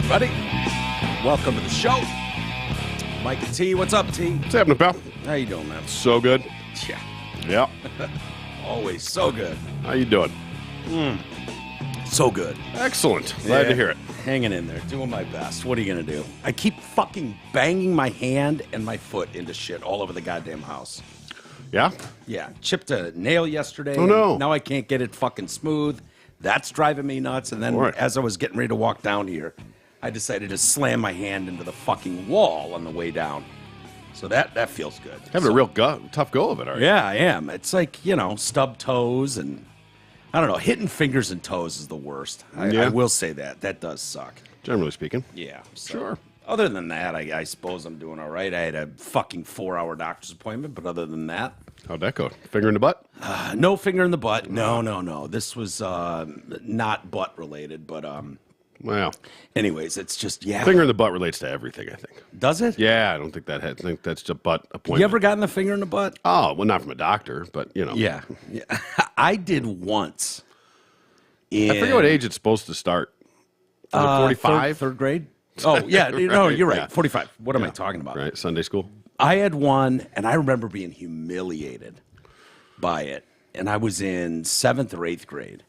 everybody. Welcome to the show. Mike and T, what's up, T? What's happening, pal? How you doing, man? So good. Yeah. Yeah. Always so good. How you doing? So good. Excellent. Glad to hear it. Hanging in there, doing my best. What are you going to do? I keep fucking banging my hand and my foot into shit all over the goddamn house. Yeah? Yeah. Chipped a nail yesterday. Oh, no. Now I can't get it fucking smooth. That's driving me nuts. And then as I was getting ready to walk down here, I decided to slam my hand into the fucking wall on the way down. So that feels good. Having a real tough go of it, are you? Yeah, I am. It's like, stub toes and, I don't know, hitting fingers and toes is the worst. I will say that. That does suck. Generally speaking. Yeah. So, Sure. Other than that, I suppose I'm doing all right. I had a fucking 4-hour doctor's appointment, but other than that. How'd that go? Finger in the butt? No finger in the butt. No. This was not butt related, but Well, anyways, it's just, finger in the butt relates to everything, I think. Does it? Yeah, I don't think I think that's just a butt appointment. You ever gotten the finger in the butt? Oh, well, not from a doctor, but, Yeah. I did once. I forget what age it's supposed to start. 45? Third grade? Oh, yeah. No, you're right. 45. What am I talking about? Right, Sunday school. I had one, and I remember being humiliated by it. And I was in 7th or 8th grade.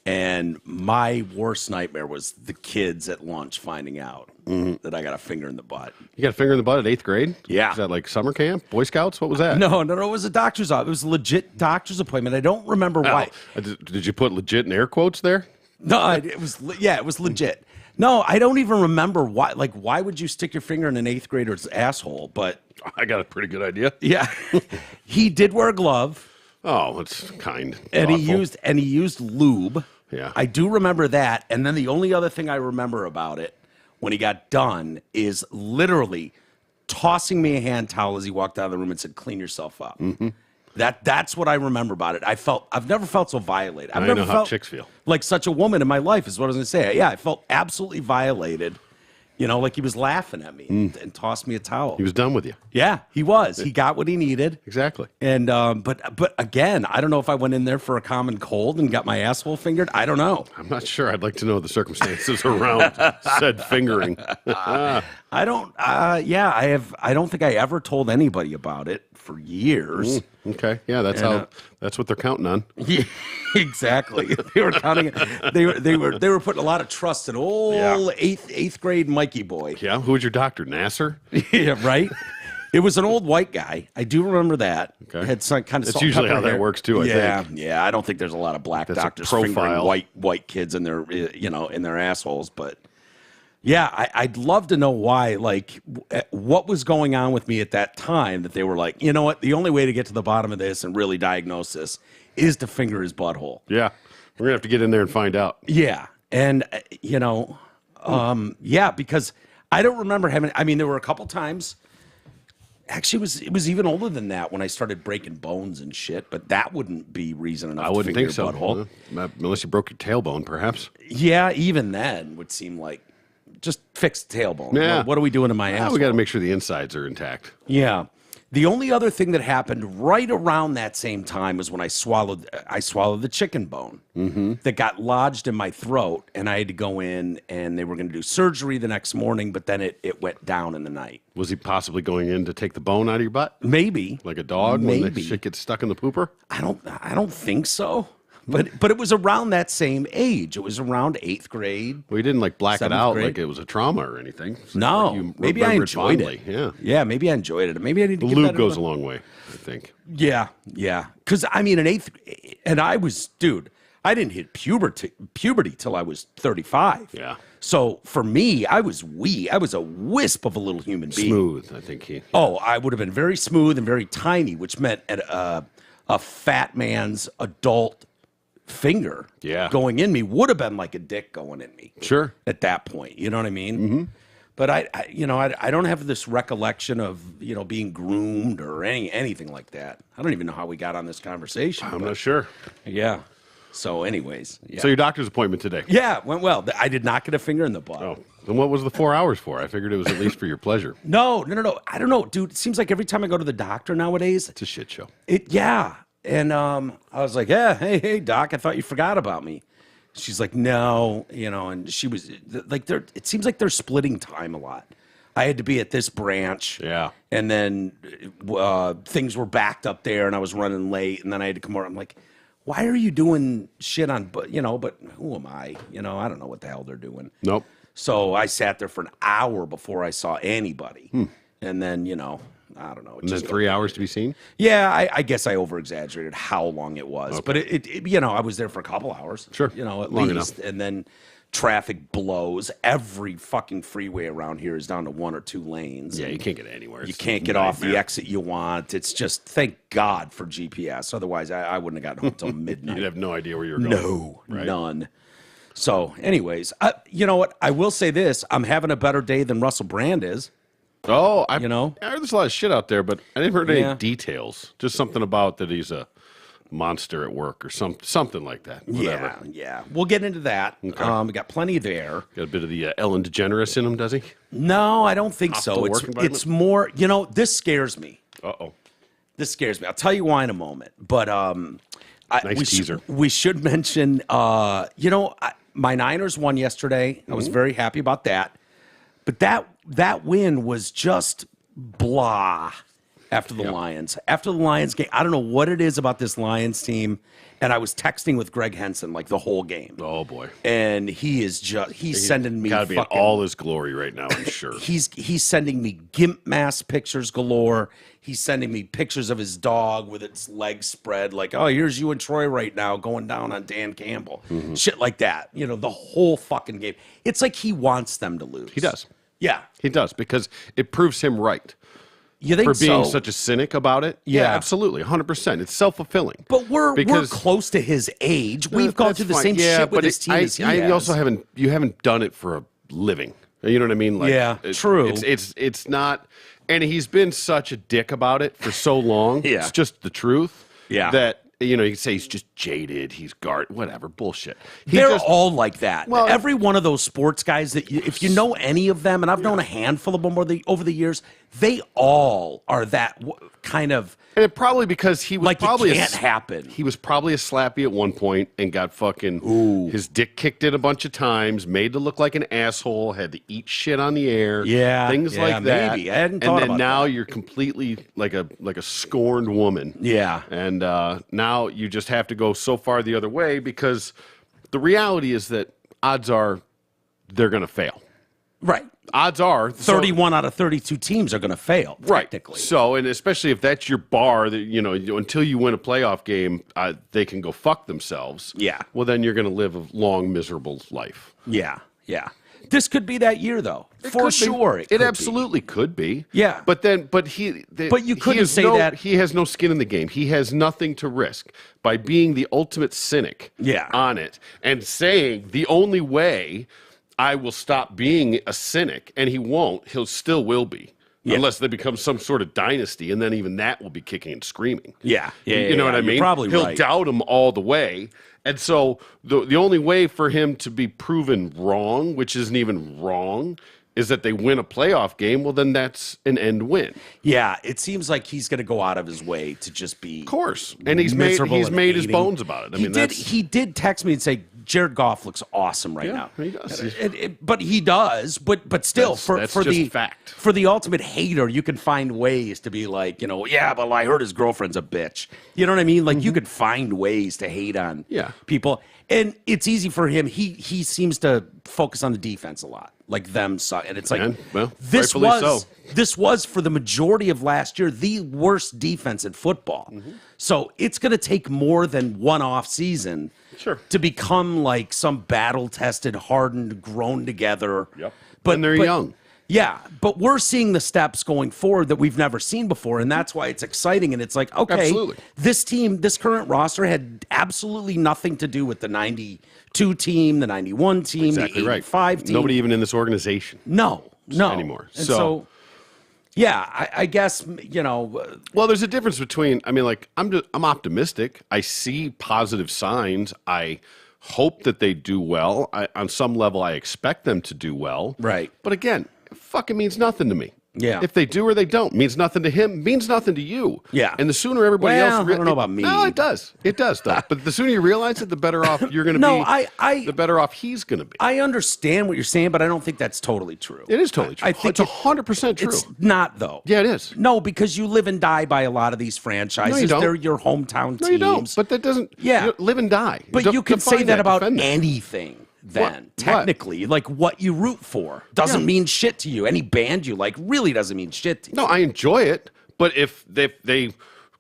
And my worst nightmare was the kids at lunch finding out that I got a finger in the butt. You got a finger in the butt at 8th grade? Yeah. Is that like summer camp? Boy Scouts? What was that? No, it was a doctor's office. It was a legit doctor's appointment. I don't remember why. Did you put legit in air quotes there? No, it was legit. No, I don't even remember why. Like, why would you stick your finger in an 8th grader's asshole? But I got a pretty good idea. yeah, he did wear a glove. Oh, it's kind. And thoughtful. he used lube. Yeah. I do remember that. And then the only other thing I remember about it when he got done is literally tossing me a hand towel as he walked out of the room and said, "Clean yourself up." Mm-hmm. That's what I remember about it. I've never felt so violated. I've never know how felt chicks feel. like such a woman in my life is what I was going to say. Yeah, I felt absolutely violated. Like he was laughing at me and tossed me a towel. He was done with you. Yeah, he was. He got what he needed. Exactly. And but again, I don't know if I went in there for a common cold and got my asshole fingered. I don't know. I'm not sure. I'd like to know the circumstances around said fingering. I don't. I don't think I ever told anybody about it for years. Okay. Yeah, that's what they're counting on. Yeah, exactly. They were counting. They were putting a lot of trust in old eighth grade Mikey boy. Yeah. Who was your doctor? Nasser? Yeah, right. It was an old white guy. I do remember that. Okay. Had some kind of. That's usually how that hair. works too. I think. Yeah. I don't think there's a lot of black That's doctors a fingering profile. white kids in their in their assholes, but. Yeah, I'd love to know why, like, what was going on with me at that time that they were like, you know what, the only way to get to the bottom of this and really diagnose this is to finger his butthole. Yeah. We're going to have to get in there and find out. Yeah, and, because I don't remember having, there were a couple times, actually, it was even older than that when I started breaking bones and shit, but that wouldn't be reason enough I to wouldn't finger think so. your butthole. Unless you broke your tailbone, perhaps. Yeah, even then would seem like, just fix the tailbone. Yeah. What are we doing to my ass? We got to make sure the insides are intact. Yeah. The only other thing that happened right around that same time was when I swallowed the chicken bone that got lodged in my throat, and I had to go in, and they were going to do surgery the next morning, but then it went down in the night. Was he possibly going in to take the bone out of your butt? Maybe. Like a dog when the Maybe. shit gets stuck in the pooper? I don't think so. But it was around that same age. It was around 8th grade. Well, you didn't like black it 7th out grade? like it was a trauma or anything. So No, like you maybe I remember enjoyed fondly. it. Yeah. Yeah, maybe I enjoyed it. Maybe I need to The give lube that goes a long way, I think. Yeah. Because in 8th, and I was, dude, I didn't hit puberty till I was 35. Yeah. So for me, I was a wisp of a little human being. Smooth, I think he. Oh, I would have been very smooth and very tiny, which meant a fat man's adult finger going in me would have been like a dick going in me. Sure. At that point, you know what I mean? Mm-hmm. But I don't have this recollection of being groomed or anything like that. I don't even know how we got on this conversation. I'm not sure. Yeah. So, anyways. Yeah. So your doctor's appointment today? Yeah, went well. I did not get a finger in the butt. Oh, then what was the 4 hours for? I figured it was at least for your pleasure. No. I don't know, dude. It seems like every time I go to the doctor nowadays, It's a shit show. yeah. And I was like, yeah, hey, doc, I thought you forgot about me. She's like, no, and she was like, it seems like they're splitting time a lot. I had to be at this branch. Yeah. And then things were backed up there and I was running late and then I had to come over. I'm like, why are you doing shit on, but who am I? I don't know what the hell they're doing. Nope. So I sat there for an hour before I saw anybody. And then, I don't know. And then 3 hours to be seen? Yeah, I guess I over-exaggerated how long it was. Okay. But it I was there for a couple hours. Sure. At long least. Enough. And then traffic blows. Every fucking freeway around here is down to 1 or 2 lanes. Yeah, you can't get anywhere. You can't get off the exit you want. It's just, thank God for GPS. Otherwise, I wouldn't have gotten home until midnight. You'd have no idea where you were going. No, right? None. So, anyways, you know what? I will say this. I'm having a better day than Russell Brand is. Oh, I heard there's a lot of shit out there, but I didn't heard any details. Just something about that he's a monster at work or something like that. Whatever. Yeah. We'll get into that. Okay. We got plenty there. Got a bit of the Ellen DeGeneres in him, does he? No, I don't think so. It's more, this scares me. Uh-oh. This scares me. I'll tell you why in a moment. But nice teaser. We should mention, my Niners won yesterday. I was very happy about that. But that win was just blah after the Lions. After the Lions game, I don't know what it is about this Lions team. And I was texting with Greg Henson like the whole game. Oh boy! And he's sending me. Got to be in all his glory right now, I'm sure. He's sending me gimp mask pictures galore. He's sending me pictures of his dog with its legs spread, like, oh, here's you and Troy right now going down on Dan Campbell, shit like that. The whole fucking game. It's like he wants them to lose. He does. Yeah, he does because it proves him right. You think for being such a cynic about it? Yeah, absolutely, 100%. It's self-fulfilling. But we're close to his age. We've gone through the same shit with his team as he has. Also haven't done it for a living. You know what I mean? Like, true. It's not, and he's been such a dick about it for so long. It's just the truth. Yeah. That you can say he's just jaded. He's whatever bullshit. They're all like that. Well, every one of those sports guys that if you know any of them, and I've known a handful of them over the years, they all are that kind of. And it probably because he was probably it can't happen. He was probably a slappy at one point and got fucking his dick kicked in a bunch of times, made to look like an asshole, had to eat shit on the air, things like that. Maybe. I hadn't thought about that. And then now you're completely like a scorned woman. Yeah. And now you just have to go so far the other way because the reality is that odds are they're going to fail. Right. Odds are 31 out of 32 teams are going to fail, technically. Right. So, and especially if that's your bar, that until you win a playoff game, they can go fuck themselves. Yeah. Well, then you're going to live a long, miserable life. Yeah. This could be that year, though. For sure. It absolutely could be. Yeah. But you couldn't say that. He has no skin in the game. He has nothing to risk by being the ultimate cynic on it and saying the only way I will stop being a cynic, and he won't. He still will be. Unless they become some sort of dynasty, and then even that will be kicking and screaming. You know what I mean? He'll doubt him all the way. And so the only way for him to be proven wrong, which isn't even wrong, is that they win a playoff game. Well, then that's an end win. Yeah, it seems like he's going to go out of his way to just be, of course, and he's made his bones about it. He did text me and say, Jared Goff looks awesome right now. He does. But he does. But still, that's just fact. For the ultimate hater, you can find ways to be like, but I heard his girlfriend's a bitch. You know what I mean? Like you could find ways to hate on people. And it's easy for him. He seems to focus on the defense a lot, like them suck. And it's like this was for the majority of last year the worst defense in football. So it's going to take more than one off season to become like some battle-tested, hardened, grown together. But they're young. Yeah, but we're seeing the steps going forward that we've never seen before, and that's why it's exciting. And it's like, okay, this team, this current roster had absolutely nothing to do with the 92 team, the 91 team, the 85 team. Nobody even in this organization. No. Anymore. And so I guess, Well, there's a difference between, I'm optimistic. I see positive signs. I hope that they do well. On some level, I expect them to do well. Right. But again, it fucking means nothing to me. Yeah. If they do or they don't, means nothing to him, means nothing to you. Yeah. And the sooner everybody else... I don't know about me. No, it does. It does, though. But the sooner you realize it, the better off you're going to be. The better off he's going to be. I understand what you're saying, but I don't think that's totally true. It is totally true. I think it's 100% true. It's not, though. Yeah, it is. No, because you live and die by a lot of these franchises. No, you don't. They're your hometown teams. No, you don't. But that doesn't... Yeah. Live and die. But you can say that about anything. Then What? technically, like what you root for doesn't mean shit to you. Any band you like really doesn't mean shit to you. No, I enjoy it, but if they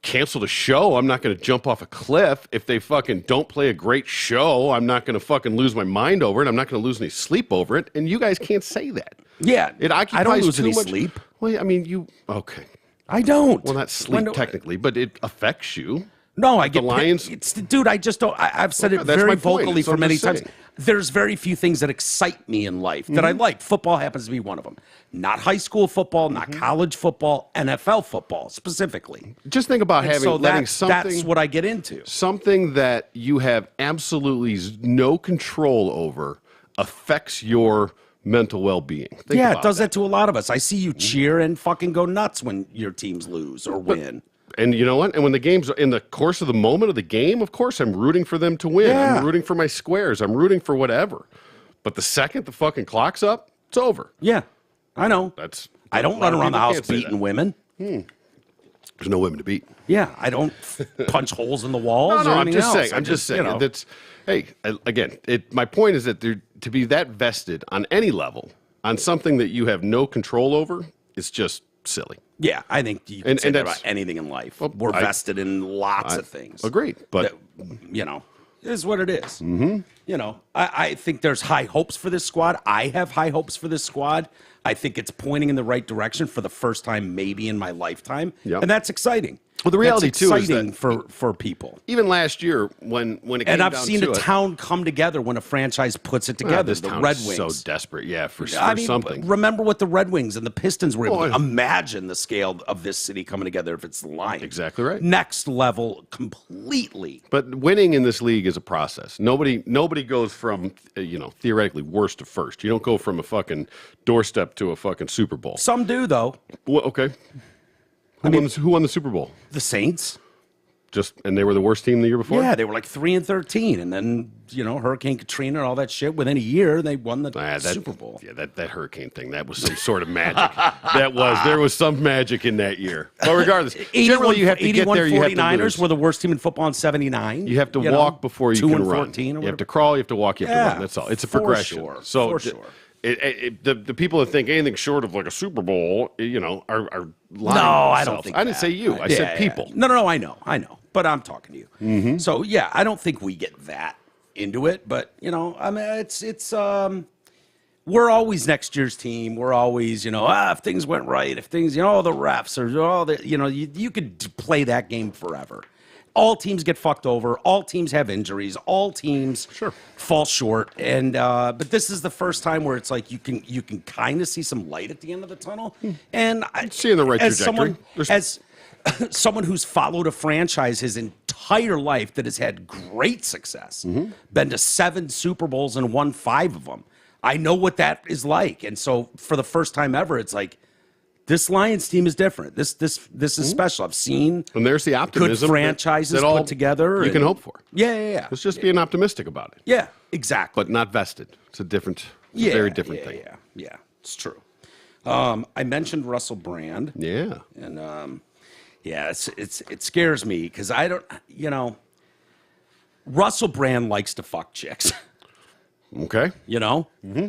cancel the show, I'm not going to jump off a cliff. If they fucking don't play a great show, I'm not going to fucking lose my mind over it. I'm not going to lose any sleep over it. And you guys can't say that. Yeah, it occupies I don't lose too any much sleep. Well, I mean, okay. I don't. Well, not sleep technically, but it affects you. No, I get the Lions. Dude, I just don't. I've said it very vocally for many times. Saying. There's very few things that excite me in life that I like. Football happens to be one of them. Not high school football, not college football, NFL football specifically. Just think about letting something. That's what I get into. Something that you have absolutely no control over affects your mental well-being. Yeah, it does that to a lot of us. I see you cheer and fucking go nuts when your teams lose or win. And you know what? And when the game's in the course of the moment of the game, of course, I'm rooting for them to win. Yeah. I'm rooting for my squares. I'm rooting for whatever. But the second the fucking clock's up, it's over. Yeah, I know. I don't run around the house beating women. There's no women to beat. Yeah, I don't punch holes in the walls. No, or I'm just else. saying. I'm just saying. You know. That's again. My point is that to be that vested on any level on something that you have no control over, it's just silly. Yeah, I think you can say that about anything in life. Well, we're vested in lots of things. Agreed, but it is what it is. Mm-hmm. I think there's high hopes for this squad. I have high hopes for this squad. I think it's pointing in the right direction for the first time maybe in my lifetime, and that's exciting. Well, the reality too is that for people. Even last year, when it came and I've down seen to a town come together when a franchise puts it together. This the town Red is Wings, so desperate, for mean, something. Remember what the Red Wings and the Pistons were able to imagine the scale of this city coming together if it's the Lions. Exactly right. Next level, completely. But winning in this league is a process. Nobody goes from theoretically worst to first. You don't go from a fucking doorstep to a fucking Super Bowl. Some do though. Well, okay. Who won the Super Bowl? The Saints. And they were the worst team the year before? Yeah, they were like 3-13, and then Hurricane Katrina and all that shit. Within a year, they won the Super Bowl. Yeah, that hurricane thing, that was some sort of magic. There was some magic in that year. But regardless, generally you have to get there. You have to 49ers were the worst team in football in '79. You have to walk before you can run. 2-14. You have to crawl. You have to walk. You have to run. That's all. It's a progression. For So sure. The people that think anything short of like a Super Bowl, are lying. No, I don't think. I didn't say you. I said people. No, I know. But I'm talking to you. Mm-hmm. So yeah, I don't think we get that into it. But I mean, it's we're always next year's team. We're always if things went right, if things the refs or all the you could play that game forever. All teams get fucked over. All teams have injuries. All teams fall short. And but this is the first time where it's like you can kind of see some light at the end of the tunnel. And I see in the right trajectory. As someone who's followed a franchise his entire life that has had great success, been to 7 Super Bowls and won 5 of them, I know what that is like. And so for the first time ever, it's like, this Lions team is different. This is special. I've seen and there's the optimism good franchises put together. You can hope for. Yeah. Let's just being optimistic about it. Yeah, exactly. But not vested. It's a very different thing. Yeah, it's true. I mentioned Russell Brand. Yeah. And it scares me because I don't. Russell Brand likes to fuck chicks. Okay. Mm-hmm.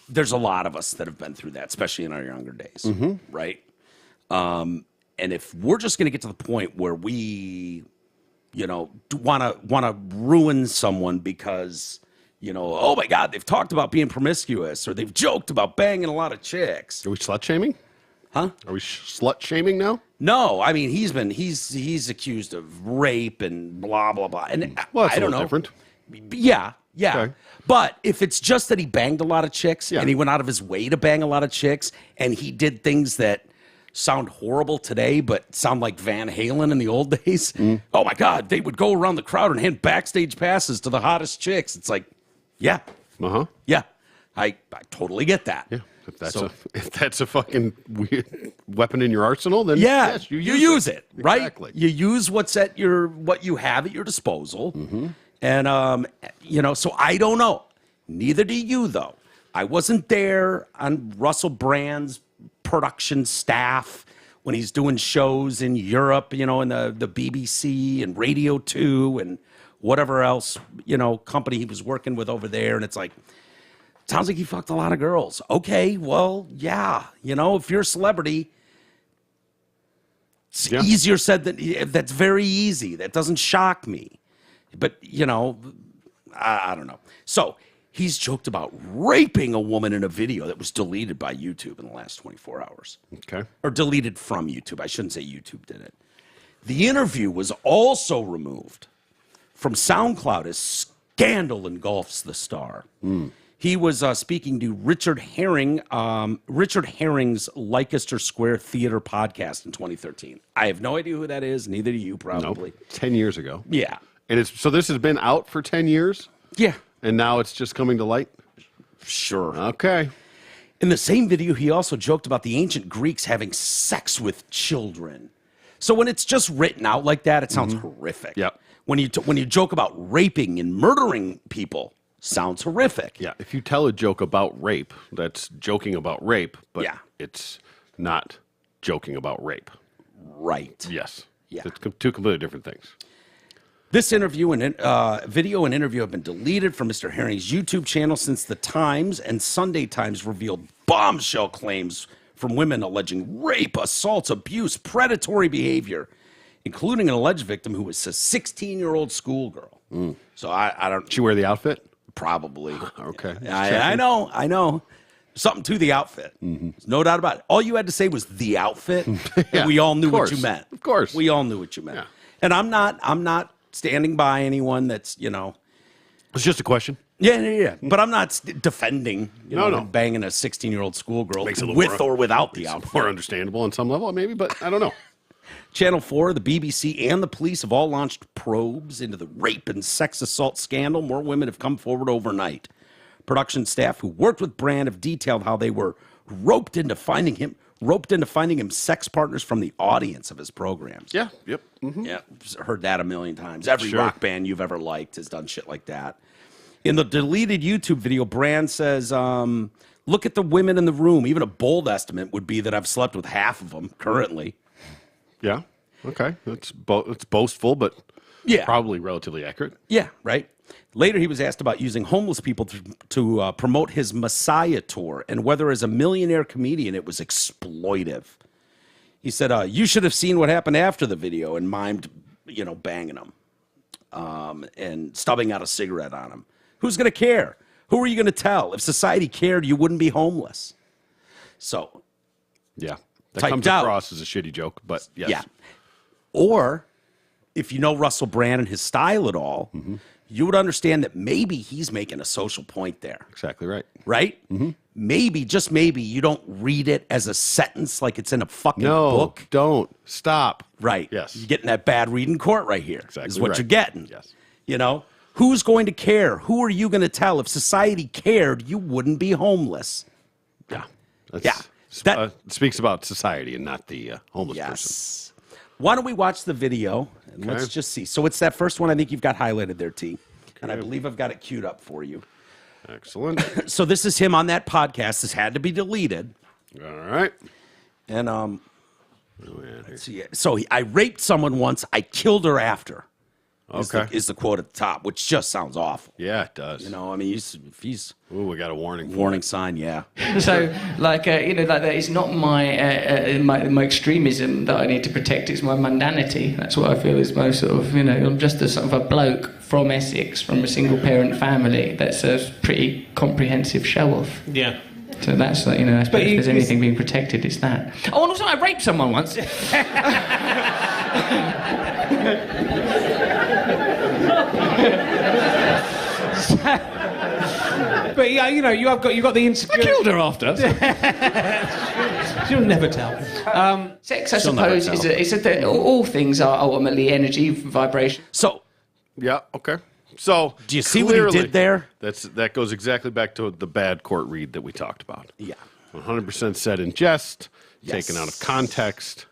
There's a lot of us that have been through that, especially in our younger days, right? And if we're just going to get to the point where we, want to ruin someone because, oh my God, they've talked about being promiscuous or they've joked about banging a lot of chicks. Are we slut shaming? Huh? Are we slut shaming now? No, I mean he's accused of rape and blah blah blah, and that's I don't know. Different. Yeah. Okay. But if it's just that he banged a lot of chicks and he went out of his way to bang a lot of chicks and he did things that sound horrible today but sound like Van Halen in the old days, oh my God, they would go around the crowd and hand backstage passes to the hottest chicks. It's like, yeah. Uh-huh. Yeah. I totally get that. Yeah. If that's a fucking weird weapon in your arsenal, then yes, you use it, right? Exactly. You use what you have at your disposal, and so I don't know. Neither do you, though. I wasn't there on Russell Brand's production staff when he's doing shows in Europe, in the BBC and Radio 2 and whatever else, company he was working with over there. And it's like, sounds like he fucked a lot of girls. Okay, well, yeah. If you're a celebrity, it's easier said than that's very easy. That doesn't shock me. But, I don't know. So he's joked about raping a woman in a video that was deleted by YouTube in the last 24 hours. Okay. Or deleted from YouTube. I shouldn't say YouTube did it. The interview was also removed from SoundCloud as scandal engulfs the star. He was speaking to Richard Herring's Leicester Square Theater podcast in 2013. I have no idea who that is. Neither do you, probably. Nope. 10 years ago. Yeah. And so this has been out for 10 years? Yeah. And now it's just coming to light? Sure. Okay. In the same video, he also joked about the ancient Greeks having sex with children. So when it's just written out like that, it sounds horrific. Yep. When you joke about raping and murdering people, sounds horrific. Yeah. If you tell a joke about rape, that's joking about rape, but it's not joking about rape. Right. Yes. Yeah. It's two completely different things. This interview and video and interview have been deleted from Mr. Herring's YouTube channel since the Times and Sunday Times revealed bombshell claims from women alleging rape, assaults, abuse, predatory behavior, including an alleged victim who was a 16-year-old schoolgirl. So I don't... Did she wear the outfit? Probably. Okay. I know. Something to the outfit. There's no doubt about it. All you had to say was the outfit, and we all knew what you meant. Of course. We all knew what you meant. Yeah. And I'm not standing by anyone that's, It's just a question. Yeah. But I'm not defending, No. banging a 16-year-old schoolgirl Makes it a little with more- or without the outfit. More understandable on some level, maybe, but I don't know. Channel 4, the BBC, and the police have all launched probes into the rape and sex assault scandal. More women have come forward overnight. Production staff who worked with Brand have detailed how they were roped into finding him sex partners from the audience of his programs. Yeah. Yep. Yeah, heard that a million times. Every Sure. rock band you've ever liked has done shit like that. In the deleted YouTube video, Brand says, look at the women in the room. Even a bold estimate would be that I've slept with half of them currently. Yeah. Okay. It's boastful, but probably relatively accurate. Yeah, right. Later, he was asked about using homeless people to promote his Messiah tour and whether, as a millionaire comedian, it was exploitive. He said, you should have seen what happened after the video and mimed, banging him and stubbing out a cigarette on him. Who's going to care? Who are you going to tell? If society cared, you wouldn't be homeless. So, yeah. That comes across as a shitty joke, but yes. Yeah. Or, if you know Russell Brand and his style at all, you would understand that maybe he's making a social point there. Exactly right. Right? Maybe, just maybe, you don't read it as a sentence like it's in a fucking book. No, don't. Stop. Right. Yes. You're getting that bad read in court right here. Exactly is what right. you're getting. Yes. Who's going to care? Who are you going to tell? If society cared, you wouldn't be homeless. Yeah. That speaks about society and not the homeless person. Yes. Why don't we watch the video and let's just see. So it's that first one I think you've got highlighted there, T. And I believe I've got it queued up for you. Excellent. So this is him on that podcast. This had to be deleted. All right. And let's see. So I raped someone once. I killed her after. Okay. Is the quote at the top, which just sounds awful. Yeah, it does. If he's Ooh, we got a warning. Warning sign, yeah. So, like that is not my extremism that I need to protect. It's my mundanity. That's what I feel is most sort of, I'm just a sort of a bloke from Essex, from a single parent family. That's a pretty comprehensive show off. Yeah. So that's like, I suppose if there's anything being protected, it's that. Oh, and also I raped someone once. But yeah, you got the insecurity. I killed her after. She'll never tell. Sex, I suppose, all things are ultimately energy, vibration. So, yeah, okay. So, do you see what he did there? That goes exactly back to the bad court read that we talked about. Yeah. 100% said in jest, taken out of context.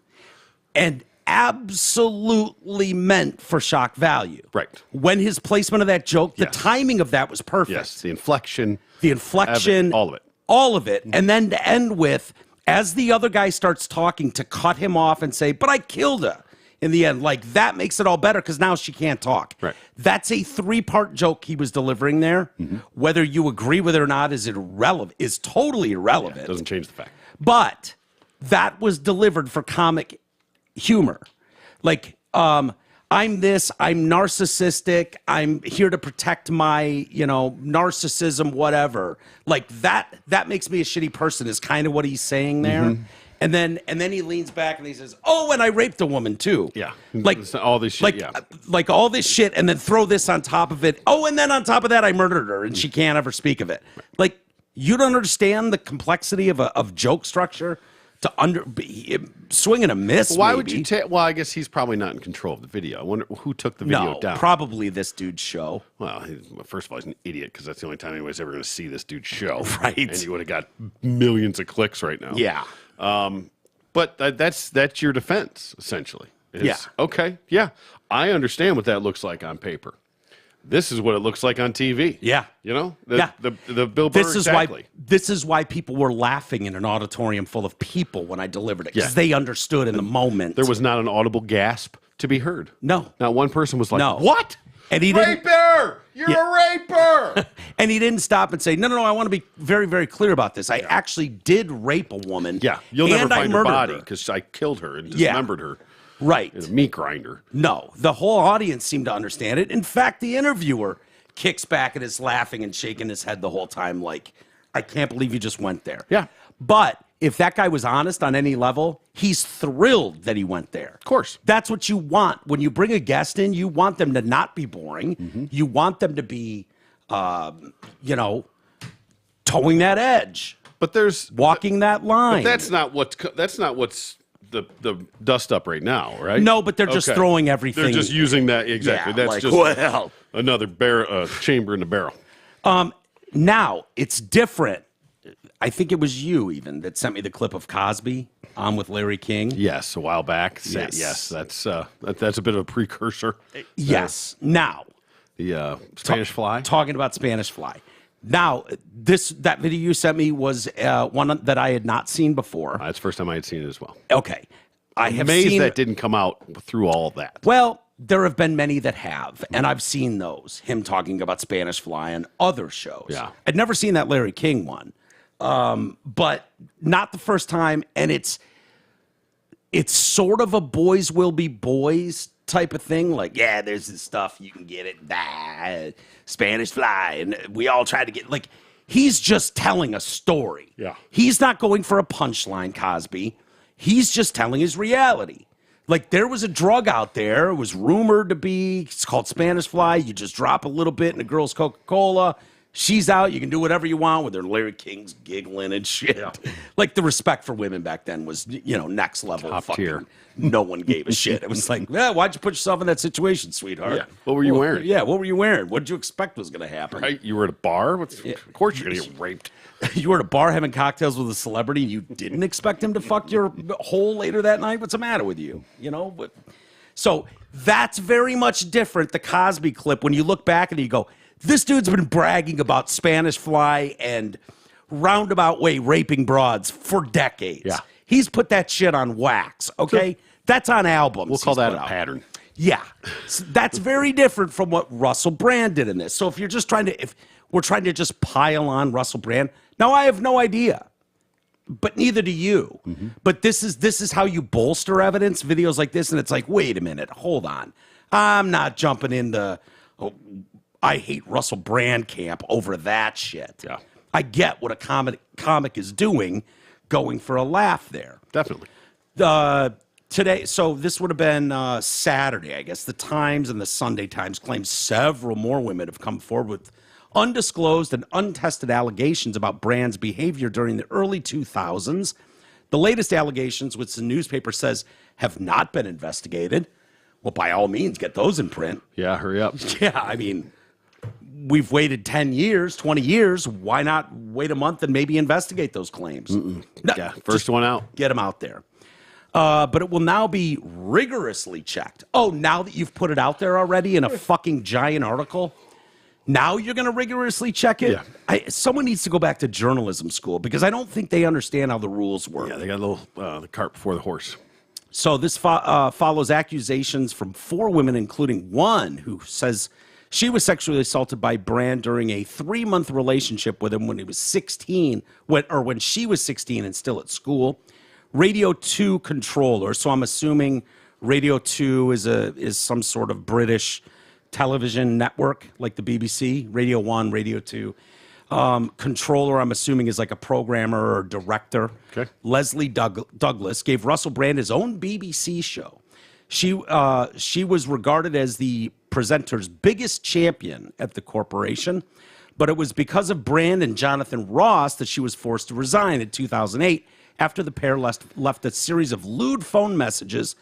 And absolutely meant for shock value. Right. When his placement of that joke, the Yes. timing of that was perfect. Yes, the inflection. All of it. All of it. And then to end with, as the other guy starts talking, to cut him off and say, but I killed her in the end. Like, that makes it all better because now she can't talk. Right. That's a 3-part joke he was delivering there. Whether you agree with it or not is irrelevant, is totally irrelevant. Doesn't change the fact. But that was delivered for comic humor. Like, I'm narcissistic, I'm here to protect my, narcissism, whatever. Like that makes me a shitty person is kind of what he's saying there. And then he leans back and he says, "Oh, and I raped a woman too." Yeah. Like It's all this shit, like all this shit, and then throw this on top of it. Oh, and then on top of that, I murdered her, and she can't ever speak of it. Like, you don't understand the complexity of joke structure to swing and a miss. Why maybe. would you take? Well, I guess he's probably not in control of the video. I wonder who took the video down. Probably this dude's show. Well, first of all, he's an idiot because that's the only time anybody's ever going to see this dude's show. Right. And you would have got millions of clicks right now. Yeah. But that's your defense, essentially. Yeah. Okay, yeah. I understand what that looks like on paper. This is what it looks like on TV. Yeah. You know? Yeah. The Bill Burr, exactly. This is why people were laughing in an auditorium full of people when I delivered it, because Yeah. they understood in the moment. There was not an audible gasp to be heard. No. Not one person was like, No. what? And he didn't. Raper! You're a raper! And he didn't stop and say, no, I want to be very, very clear about this. I actually did rape a woman. Yeah, you'll never and I find her murdered body her. because I killed her and dismembered her Right. in a meat grinder. No, the whole audience seemed to understand it. In fact, the interviewer kicks back and is laughing and shaking his head the whole time like, I can't believe you just went there. Yeah. But if that guy was honest on any level, he's thrilled that he went there. Of course. That's what you want. When you bring a guest in, you want them to not be boring. You want them to be, towing that edge, But there's walking that line. But that's not what's the dust up right now, right? No, but they're just throwing everything. They're just using that exactly. Yeah, That's like, just well. another chamber in the barrel. Now, it's different. I think it was you even that sent me the clip of Cosby on with Larry King. Yes, a while back. Yes. That's a bit of a precursor. Yes. Now, The Spanish Fly. talking about Spanish Fly. Now, that video you sent me was one that I had not seen before. That's the first time I had seen it as well. Okay. I have Amazed seen that didn't come out through all of that. Well, there have been many that have, and I've seen those. Him talking about Spanish Fly and other shows. Yeah. I'd never seen that Larry King one, but not the first time. And it's sort of a boys will be boys type of thing. Like, yeah, there's this stuff you can get it, Spanish Fly, and we all try to get like. He's just telling a story. Yeah. He's not going for a punchline, Cosby. He's just telling his reality. Like, there was a drug out there. It was rumored to be, it's called Spanish Fly. You just drop a little bit in a girl's Coca-Cola. She's out. You can do whatever you want with her. Larry King's giggling and shit. Yeah. Like, the respect for women back then was, next level. Top fucking, tier. No one gave a shit. It was like, why'd you put yourself in that situation, sweetheart? Yeah. What were you wearing? Yeah, what were you wearing? What did you expect was going to happen? Right? You were at a bar? Of course you're going to get raped. You were at a bar having cocktails with a celebrity and you didn't expect him to fuck your hole later that night? What's the matter with you? So that's very much different, the Cosby clip, when you look back and you go, this dude's been bragging about Spanish Fly and roundabout way raping broads for decades. Yeah. He's put that shit on wax, okay? That's on albums. We'll call he's that put a out. pattern. Yeah. So that's very different from what Russell Brand did in this. So if we're trying to just pile on Russell Brand, now I have no idea. But neither do you. Mm-hmm. But this is how you bolster evidence, videos like this, and it's like, wait a minute, hold on. I'm not jumping into I hate Russell Brand camp over that shit. Yeah. I get what a comic is doing, going for a laugh there. Definitely. Today, so this would have been Saturday, I guess. The Times and the Sunday Times claim several more women have come forward with undisclosed and untested allegations about Brand's behavior during the early 2000s. The latest allegations, which the newspaper says have not been investigated. Well, by all means, get those in print. Yeah, hurry up. Yeah, I mean, we've waited 10 years, 20 years. Why not wait a month and maybe investigate those claims? No, Yeah, first one out. Get them out there. But it will now be rigorously checked. Oh, now that you've put it out there already in a fucking giant article, now you're going to rigorously check it? Yeah. Someone needs to go back to journalism school because I don't think they understand how the rules work. Yeah, they got a little the cart before the horse. So this follows accusations from 4 women, including one who says she was sexually assaulted by Brand during a 3-month relationship with him when he was 16, when she was 16 and still at school. Radio 2 controller, so I'm assuming Radio 2 is some sort of British television network like the BBC. Radio 1, Radio 2. Controller, I'm assuming, is like a programmer or director. Okay. Leslie Douglas gave Russell Brand his own BBC show. She was regarded as the presenter's biggest champion at the corporation, but it was because of Brand and Jonathan Ross that she was forced to resign in 2008 after the pair left a series of lewd phone messages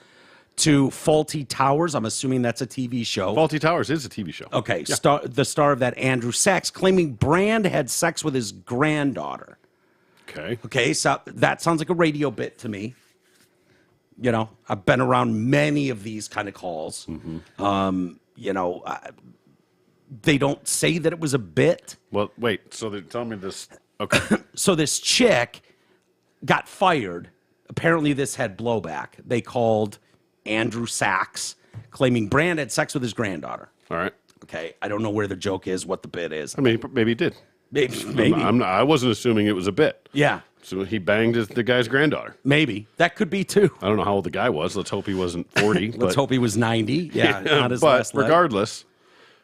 to Faulty Towers. I'm assuming that's a TV show. Faulty Towers is a TV show. Okay, yeah. The star of that, Andrew Sachs, claiming Brand had sex with his granddaughter. Okay, so that sounds like a radio bit to me. You know, I've been around many of these kind of calls. Mm-hmm. You know, they don't say that it was a bit. Well, wait, so they're telling me this. Okay. So this chick got fired. Apparently this had blowback. They called Andrew Sachs, claiming Brand had sex with his granddaughter. All right. Okay, I don't know where the joke is, what the bit is. I mean, maybe he did. Maybe. I wasn't assuming it was a bit. Yeah. So he banged the guy's granddaughter. Maybe. That could be, too. I don't know how old the guy was. Let's hope he wasn't 40. Let's hope he was 90. Yeah, not his but last leg. regardless.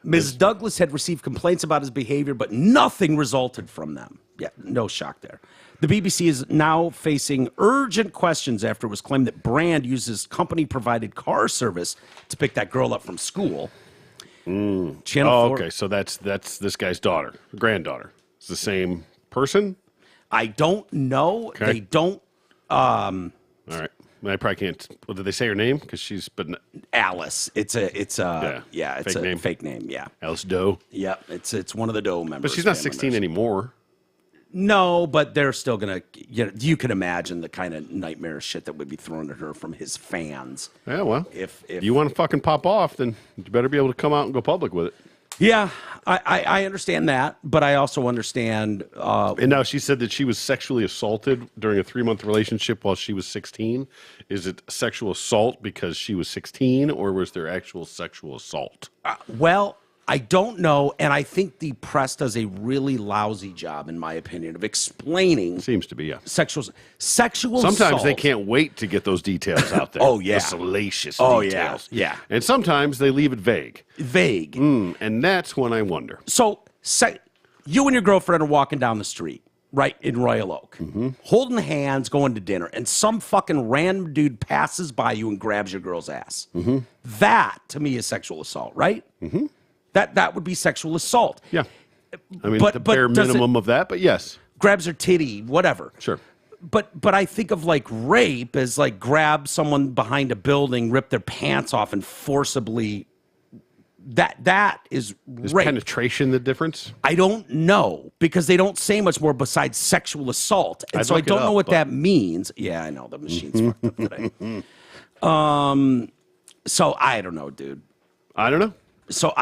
Ms. Douglas had received complaints about his behavior, but nothing resulted from them. Yeah, no shock there. The BBC is now facing urgent questions after it was claimed that Brand uses company-provided car service to pick that girl up from school. Channel 4. Okay, so that's this guy's daughter, granddaughter. It's the same person? I don't know. Okay. They don't. All right. I probably can't. Well, did they say her name? Because she's Alice. It's a it's fake name. fake name. Yeah. Alice Doe. Yep. It's one of the Doe members. But she's not 16 anymore. No, but they're still gonna. You can imagine the kind of nightmarish shit that would be thrown at her from his fans. Yeah. Well, if you want to fucking pop off, then you better be able to come out and go public with it. Yeah, I understand that, but I also understand. And now she said that she was sexually assaulted during a 3-month relationship while she was 16. Is it sexual assault because she was 16, or was there actual sexual assault? Well, I don't know, and I think the press does a really lousy job, in my opinion, of explaining. Seems to be, yeah. Sexual Sometimes assault. They can't wait to get those details out there. Oh, yeah. The salacious Oh, details. yeah. And sometimes they leave it vague. Vague. And that's when I wonder. So, you and your girlfriend are walking down the street, right, in Royal Oak, holding hands, going to dinner, and some fucking random dude passes by you and grabs your girl's ass. That, to me, is sexual assault, right? That would be sexual assault. Yeah. I mean, But the bare does minimum of that, but yes. Grabs her titty, whatever. Sure. But I think of like rape as like grab someone behind a building, rip their pants off, and forcibly. That is rape. Penetration the difference? I don't know because they don't say much more besides sexual assault, and I'd so I look it don't know up, what but- that means. Yeah, I know the machine's fucked up today. So I don't know, dude. I don't know. So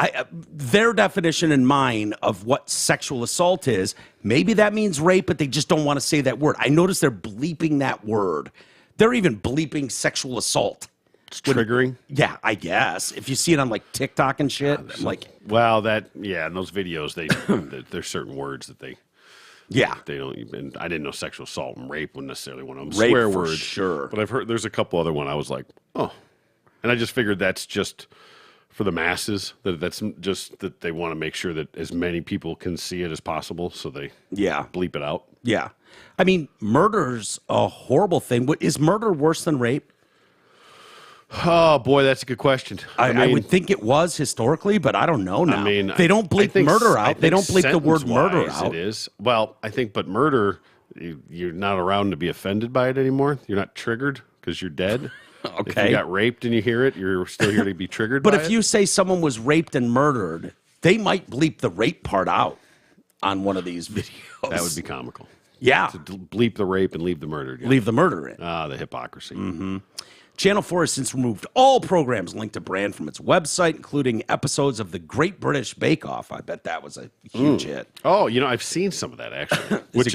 their definition and mine of what sexual assault is, maybe that means rape, but they just don't want to say that word. I notice they're bleeping that word. They're even bleeping sexual assault. It's triggering. Yeah, I guess. If you see it on like TikTok and shit, Well, in those videos, there's certain words that they don't even. I didn't know sexual assault and rape were necessarily one of them. Rape Swear for words, sure. But I've heard there's a couple other one. I was like, oh, and I just figured that's just for the masses. That's just that they want to make sure that as many people can see it as possible, so they bleep it out. Yeah, I mean, murder's a horrible thing. Is murder worse than rape? Oh boy, that's a good question. I would think it was historically, but I don't know now. I mean, they don't bleep murder out. They don't bleep the word murder sentence-wise out. It is. Well, I think, but murder, you're not around to be offended by it anymore. You're not triggered because you're dead. If Okay. you got raped and you hear it, you're still here to be triggered But by if it. you say someone was raped and murdered, They might bleep the rape part out on one of these videos. That would be comical. Yeah. To bleep the rape and leave the murder. Yeah. Leave the murder in. The hypocrisy. Mm-hmm. Channel 4 has since removed all programs linked to Brand from its website, including episodes of the Great British Bake Off. I bet that was a huge hit. Oh, I've seen some of that actually, which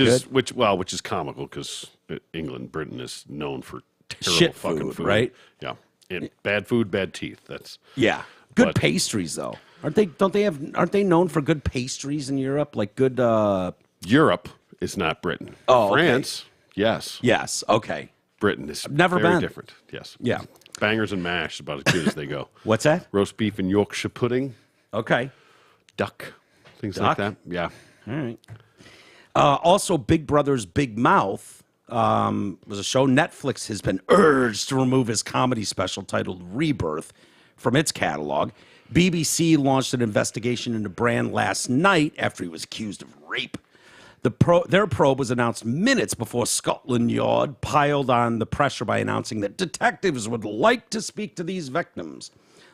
is comical because Britain is known for terrible Shit fucking food, right? Yeah, and bad food, bad teeth. That's good pastries though. Aren't they known for good pastries in Europe? Like good. Europe is not Britain. Oh, France, yes. Yes. Okay. Britain is never very been different. Yes. Yeah. Bangers and mash is about as good as they go. What's that? Roast beef and Yorkshire pudding. Okay. Duck. Things like that. Yeah. All right. Also, Big Brother's Big Mouth was a show. Netflix has been urged to remove his comedy special titled Rebirth from its catalog. BBC launched an investigation into Brand last night after he was accused of rape. Their probe was announced minutes before Scotland Yard piled on the pressure by announcing that detectives would like to speak to these victims,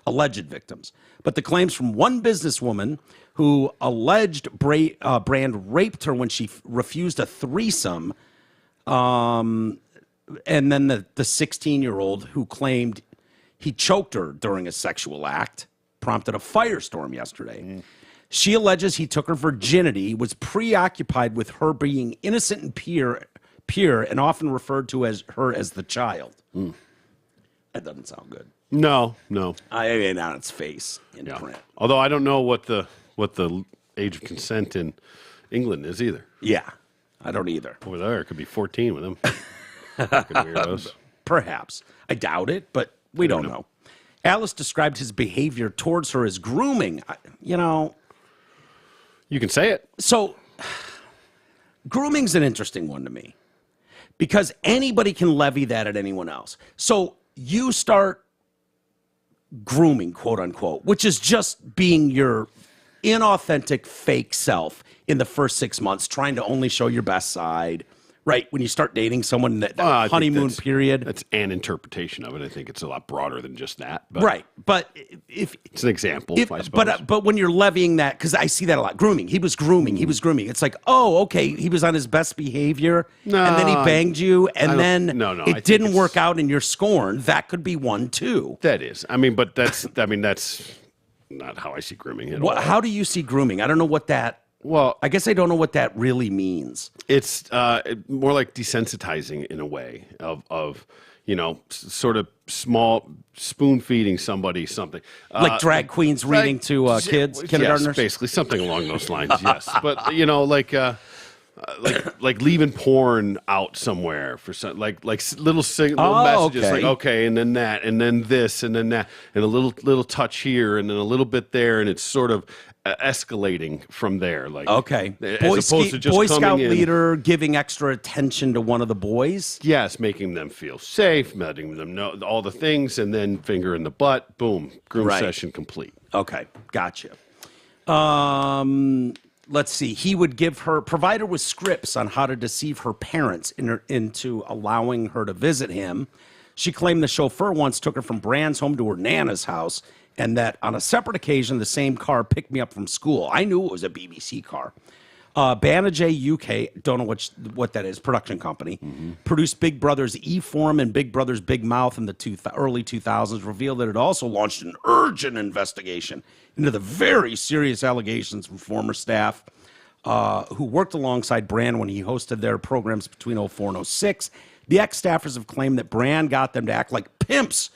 alleged victims. But the claims from one businesswoman who alleged Brand raped her when she refused a threesome, and then the 16-year-old who claimed he choked her during a sexual act prompted a firestorm yesterday. She alleges he took her virginity, was preoccupied with her being innocent and pure, and often referred to her as the child. That doesn't sound good. No. I mean, on its face in print. Although I don't know what the age of consent in England is either. Yeah, I don't either. Over there, it could be 14 with them. Fucking weirdos. Perhaps. I doubt it, but we don't know. Alice described his behavior towards her as grooming. You can say it. So, grooming's an interesting one to me because anybody can levy that at anyone else. So, you start grooming, quote unquote, which is just being your inauthentic, fake self in the first 6 months, trying to only show your best side. Right, when you start dating someone in that honeymoon period. That's an interpretation of it. I think it's a lot broader than just that. But right, but if it's an example, I suppose. But when you're levying that, because I see that a lot, grooming. He was grooming. It's like, oh, okay, he was on his best behavior, and then he banged you, and then it didn't work out, and you're scorned. That could be one too. That is, but that's not how I see grooming at all. How do you see grooming? I don't know what that. Well, I guess I don't know what that really means. It's more like desensitizing in a way of sort of small spoon feeding somebody something. Like drag queens reading to kids, kindergartners? Yes, basically something along those lines, yes. But, like leaving porn out somewhere for some, like little messages, okay. like, okay, and then that, and then this, and then that, and a little touch here, and then a little bit there, and it's sort of escalating from there. Like, okay, as opposed to just Boy coming Scout in, leader giving extra attention to one of the boys. Yes, making them feel safe, letting them know all the things, and then finger in the butt. Boom, groom session complete. Okay, gotcha. Let's see. He would provide her with scripts on how to deceive her parents into allowing her to visit him. She claimed the chauffeur once took her from Brand's home to her Nana's house, and that on a separate occasion, the same car picked me up from school. I knew it was a BBC car. Banijay UK, don't know what that is, production company, produced Big Brother's E-Form and Big Brother's Big Mouth in the early 2000s, revealed that it also launched an urgent investigation into the very serious allegations from former staff who worked alongside Brand when he hosted their programs between 2004 and 2006. The ex-staffers have claimed that Brand got them to act like pimps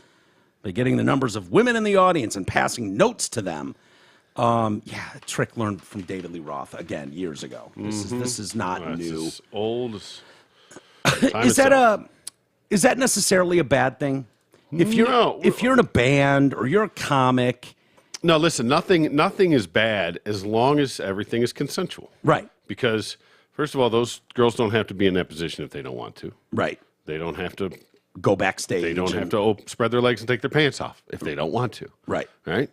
by getting the numbers of women in the audience and passing notes to them. A trick learned from David Lee Roth again years ago. This is not new. As old as is that necessarily a bad thing? If you're in a band or you're a comic. No, listen, nothing is bad as long as everything is consensual. Right. Because first of all, those girls don't have to be in that position if they don't want to. Right. They don't have to go backstage. They don't have to spread their legs and take their pants off if they don't want to. Right. Right?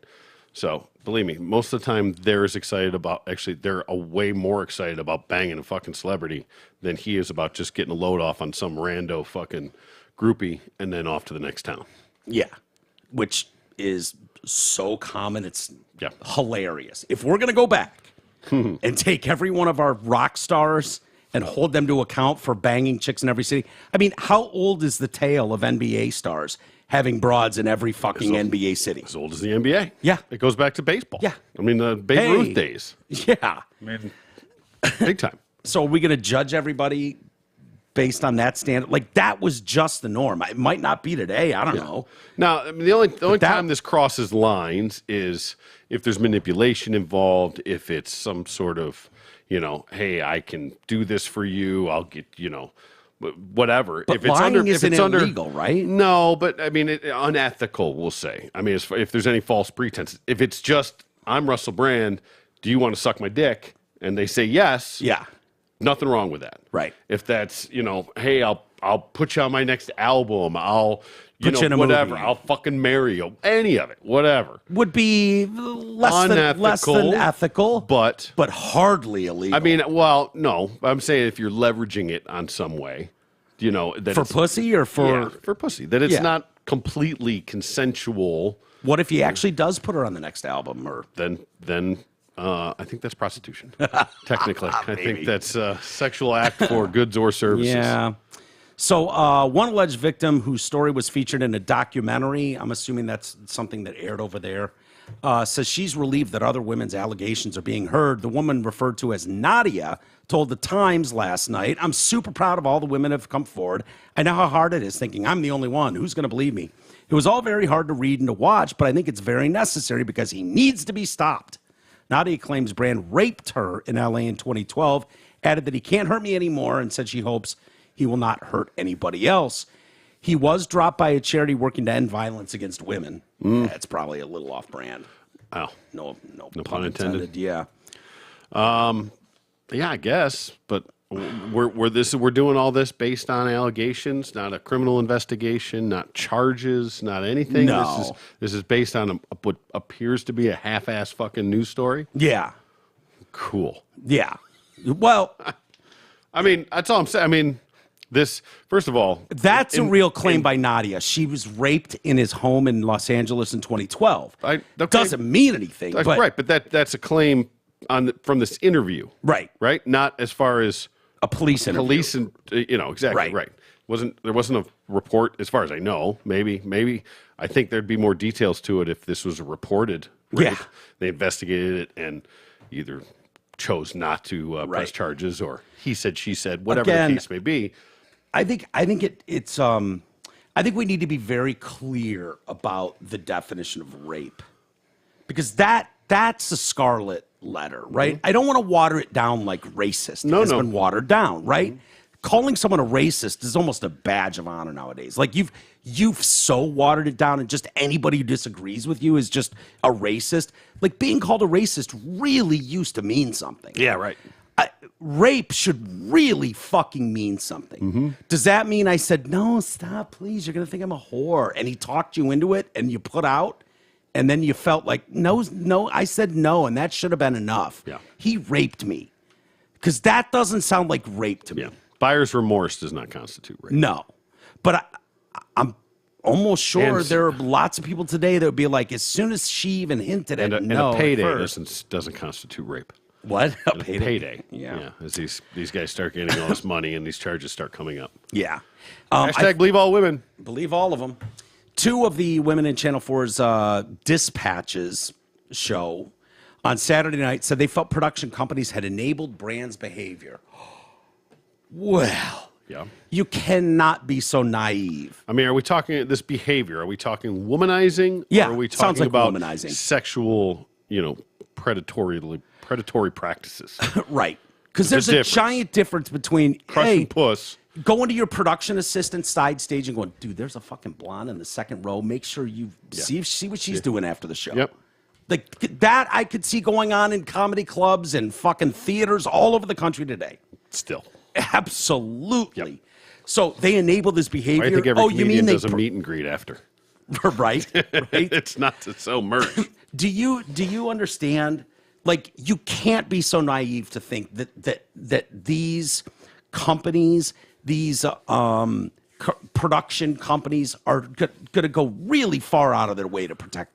So, believe me, most of the time they're way more excited about banging a fucking celebrity than he is about just getting a load off on some rando fucking groupie and then off to the next town. Yeah. Which is so common. It's hilarious. If we're going to go back and take every one of our rock stars and hold them to account for banging chicks in every city, I mean, how old is the tale of NBA stars having broads in every fucking NBA city? As old as the NBA. Yeah. It goes back to baseball. Yeah. I mean, the Babe Ruth days. Yeah. I mean, big time. So are we going to judge everybody based on that standard? Like, that was just the norm. It might not be today. I don't know. Now, I mean, the only time this crosses lines is if there's manipulation involved, if it's some sort of, hey, I can do this for you. I'll get, whatever. But if it's lying isn't illegal, right? No, but I mean, unethical, we'll say. I mean, if there's any false pretense. If it's just, I'm Russell Brand, do you want to suck my dick? And they say yes. Yeah. Nothing wrong with that. Right. If that's, hey, I'll put you on my next album. I'll, Put you in a whatever. movie. I'll fucking marry you. Any of it. Whatever. Would be less than ethical, but hardly illegal. I mean, well, no. I'm saying if you're leveraging it on some way, that for it's, pussy or for... Yeah, for pussy. That it's not completely consensual. What if he actually does put her on the next album? Or Then I think that's prostitution. Technically. I think that's a sexual act for goods or services. Yeah. So one alleged victim whose story was featured in a documentary, I'm assuming that's something that aired over there, says she's relieved that other women's allegations are being heard. The woman referred to as Nadia told the Times last night, "I'm super proud of all the women who have come forward. I know how hard it is thinking I'm the only one. Who's going to believe me? It was all very hard to read and to watch, but I think it's very necessary because he needs to be stopped." Nadia claims Brand raped her in L.A. in 2012, added that he can't hurt me anymore, and said she hopes he will not hurt anybody else. He was dropped by a charity working to end violence against women. That's probably a little off-brand. Oh. No pun intended. Yeah. Yeah, I guess, but we're doing all this based on allegations, not a criminal investigation, not charges, not anything. No. This is based on what appears to be a half-ass fucking news story. Yeah. Cool. Yeah. Well, I mean, that's all I'm saying. I mean, this, first of all, that's a real claim by Nadia. She was raped in his home in Los Angeles in 2012. Doesn't mean anything. But, right, but that's a claim from this interview. Right. Right? Not as far as a police interview. Police and exactly right. There wasn't a report as far as I know. Maybe I think there'd be more details to it if this was a reported rape. Yeah. They investigated it and either chose not to press charges or he said, she said, whatever the case may be. I think it's I think we need to be very clear about the definition of rape, because that's a scarlet letter, right? I don't want to water it down like racist. It's been watered down, right? Calling someone a racist is almost a badge of honor nowadays. Like you've so watered it down, and just anybody who disagrees with you is just a racist. Like, being called a racist really used to mean something. Yeah, right. Rape should really fucking mean something. Does that mean I said, no, stop, please, you're going to think I'm a whore, and he talked you into it and you put out, and then you felt like, no, I said no, and that should have been enough. Yeah. He raped me. Because that doesn't sound like rape to me. Yeah. Buyer's remorse does not constitute rape. No. But I'm almost sure there are lots of people today that would be like, as soon as she even hinted at no. And a payday doesn't constitute rape. What? A payday. Yeah. As these guys start getting all this money and these charges start coming up. Yeah. Hashtag believe all women. Believe all of them. Two of the women in Channel 4's Dispatches show on Saturday night said they felt production companies had enabled Brand's behavior. Well, yeah. You cannot be so naive. I mean, are we talking this behavior? Are we talking womanizing? Yeah. Or are we talking sounds like about womanizing. Sexual, predatory practices? Right. Because there's a giant difference between crushing puss, going to your production assistant side stage and going, dude, there's a fucking blonde in the second row. Make sure you see what she's doing after the show. Yep. Like that I could see going on in comedy clubs and fucking theaters all over the country today. Still. Absolutely. Yep. So they enable this behavior. I think every comedian does a meet and greet after. Right. It's not to sell merch. Do you understand? Like, you can't be so naive to think that these companies, these production companies, are going to go really far out of their way to protect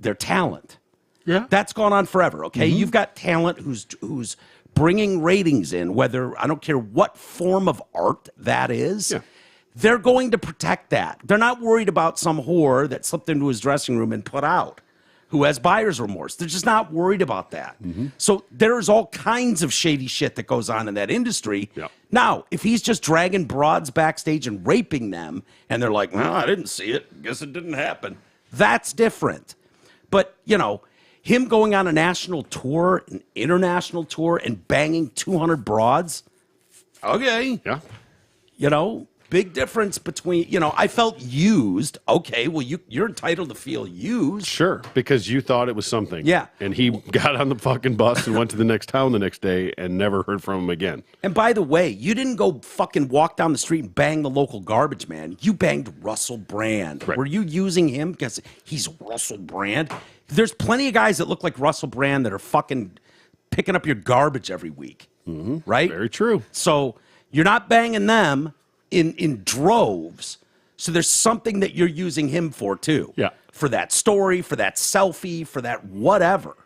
their talent. Yeah. That's gone on forever, okay? You've got talent who's bringing ratings in, whether, I don't care what form of art that is. Yeah. They're going to protect that. They're not worried about some whore that slipped into his dressing room and put out, who has buyer's remorse. They're just not worried about that. So there's all kinds of shady shit that goes on in that industry. Yeah. Now, if he's just dragging broads backstage and raping them, and they're like, well, I didn't see it. Guess it didn't happen. That's different. But, him going on a national tour, an international tour, and banging 200 broads, okay. Yeah. Big difference between, I felt used. Okay, well, you're entitled to feel used. Sure, because you thought it was something. Yeah. And he got on the fucking bus and went to the next town the next day and never heard from him again. And by the way, you didn't go fucking walk down the street and bang the local garbage man. You banged Russell Brand. Right. Were you using him because he's Russell Brand? There's plenty of guys that look like Russell Brand that are fucking picking up your garbage every week. Right? Very true. So you're not banging them in droves. So there's something that you're using him for too. Yeah. For that story, for that selfie, for that whatever.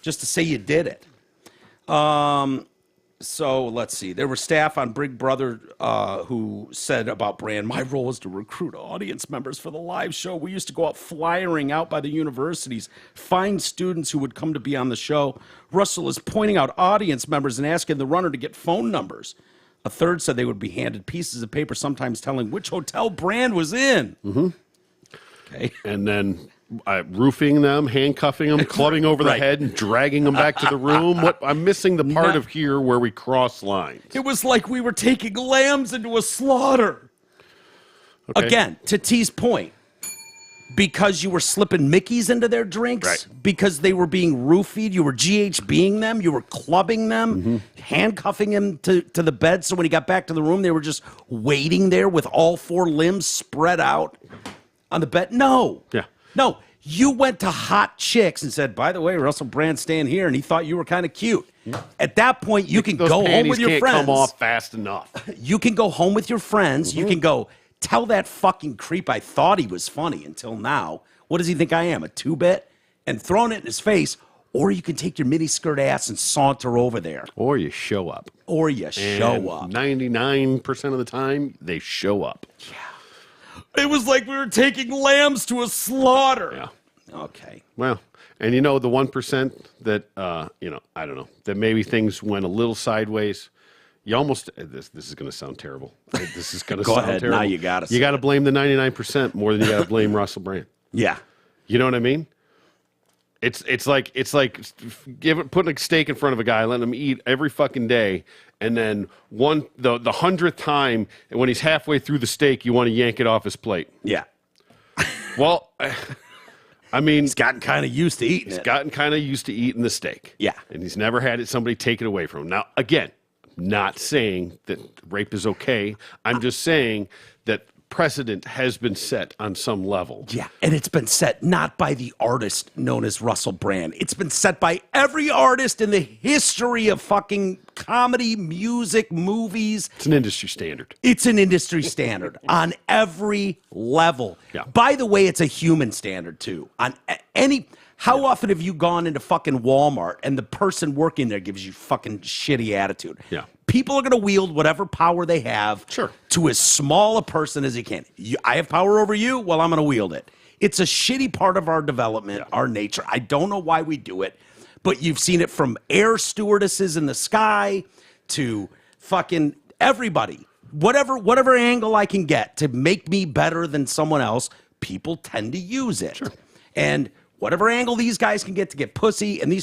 Just to say you did it. So let's see. There were staff on Big Brother who said about Brand, my role was to recruit audience members for the live show. We used to go out flyering out by the universities, find students who would come to be on the show. Russell is pointing out audience members and asking the runner to get phone numbers. A third said they would be handed pieces of paper, sometimes telling which hotel Brand was in. Okay. And then roofing them, handcuffing them, clubbing over the Right. head, and dragging them back to the room. What I'm missing the part No. of here where we cross lines. It was like we were taking lambs into a slaughter. Okay. Again, to T's point, because you were slipping Mickeys into their drinks, Right. because they were being roofied, you were GHBing them, you were clubbing them, handcuffing him to the bed, so when he got back to the room, they were just waiting there with all four limbs spread out on the bed. No. Yeah. No. You went to hot chicks and said, by the way, Russell Brand's staying here, and he thought you were kind of cute. At that point, you can Those go home panties with your can't friends. come off fast enough. You can go home with your friends. You can go, tell that fucking creep I thought he was funny until now. What does he think I am, a two-bit? And throwing it in his face. Or you can take your miniskirt ass and saunter over there. Or you show up. Or you show And up. 99% of the time, they show up. It was like we were taking lambs to a slaughter. Yeah. Okay. Well, and the 1% that, I don't know, that maybe things went a little sideways. You almost, this is going to sound terrible. This is going to Go sound ahead. terrible. Now you gotta say You got to blame the 99% more than you got to blame Russell Brand. Yeah. You know what I mean? It's like putting a steak in front of a guy, letting him eat every fucking day, and then the 100th time, and when he's halfway through the steak, you want to yank it off his plate. Yeah. Well, I mean, He's gotten kind of used to eating he's it. gotten kind of used to eating the steak. Yeah. And he's never had somebody take it away from him. Now, again, not saying that rape is okay. I'm just saying that precedent has been set on some level. Yeah, and it's been set not by the artist known as Russell Brand. It's been set by every artist in the history of fucking comedy, music, movies. It's an industry standard. It's an industry standard on every level. Yeah. By the way, it's a human standard too. On any, how often have you gone into fucking Walmart and the person working there gives you fucking shitty attitude? Yeah. People are going to wield whatever power they have Sure. to as small a person as he can. I have power over you, well, I'm going to wield it. It's a shitty part of our development, our nature. I don't know why we do it, but you've seen it from air stewardesses in the sky to fucking everybody. Whatever angle I can get to make me better than someone else, people tend to use it. Sure. And whatever angle these guys can get to get pussy, and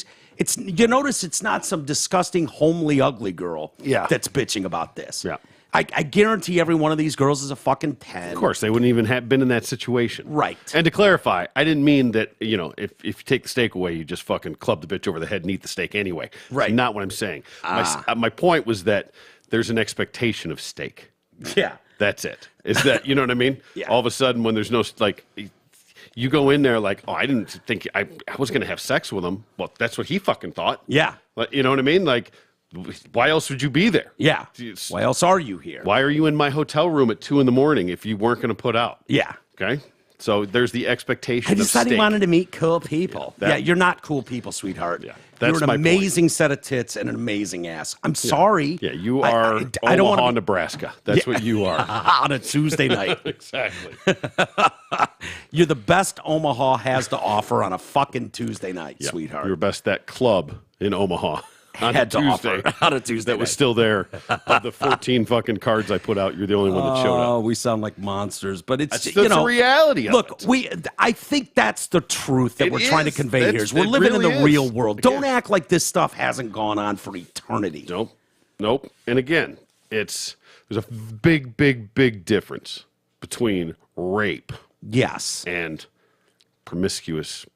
you notice it's not some disgusting, homely, ugly girl that's bitching about this. Yeah. I guarantee every one of these girls is a fucking 10. Of course, they wouldn't even have been in that situation. Right. And to clarify, I didn't mean that, if you take the steak away, you just fucking club the bitch over the head and eat the steak anyway. Right. That's not what I'm saying. My point was that there's an expectation of steak. Yeah. That's it. Is that, you know what I mean? Yeah. All of a sudden, when there's no, you go in there like, oh, I didn't think I was going to have sex with him. Well, that's what he fucking thought. Yeah. You know what I mean? Like, why else would you be there? Yeah. It's- Why else are you here? Why are you in my hotel room at 2 a.m. if you weren't going to put out? Yeah. Okay? So there's the expectation I just of thought he steak. wanted to meet cool people. Yeah, You're not cool people, sweetheart. Yeah, that's You're my an point. amazing set of tits and an amazing ass. I'm sorry. Yeah, you are I don't Omaha, want Nebraska. That's what you are. on a Tuesday night. Exactly. You're the best Omaha has to offer on a fucking Tuesday night, sweetheart. You're best that club in Omaha on Had a to Tuesday. offer on a Tuesday That was night. still there. Of the 14 fucking cards I put out, you're the only one that showed up. Oh, we sound like monsters, but it's That's you the know reality of look, it. I think that's the truth that It we're trying to is. convey here. That's- Is we're it living in really the is. real world. Don't Yeah. act like this stuff hasn't gone on for eternity. Nope. And again, there's a big, big, big difference between rape Yes. and promiscuity.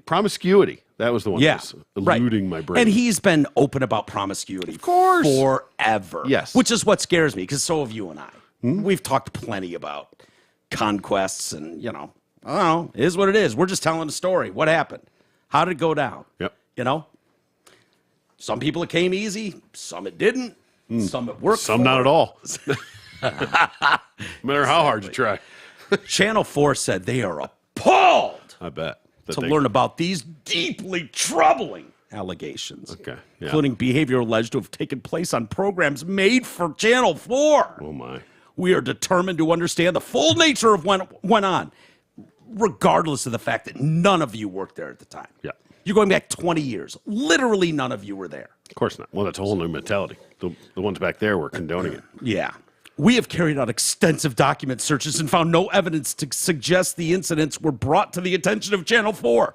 Promiscuity. That was the one Yeah. that was eluding my brain. And he's been open about promiscuity, of course. forever. Yes. Which is what scares me, because so have you and I. We've talked plenty about conquests, and I don't know, it is what it is. We're just telling a story. What happened? How did it go down? Yep. Some people it came easy, some it didn't, some it worked. Some for. not at all. No matter how hard you try. Channel 4 said they are appalled I bet. to learn about these deeply troubling allegations. Okay, yeah. Including behavior alleged to have taken place on programs made for Channel 4. Oh, my. We are determined to understand the full nature of what went on, regardless of the fact that none of you worked there at the time. Yeah. You're going back 20 years. Literally none of you were there. Of course not. Well, that's a whole new mentality. The ones back there were condoning it. Yeah. We have carried out extensive document searches and found no evidence to suggest the incidents were brought to the attention of Channel 4.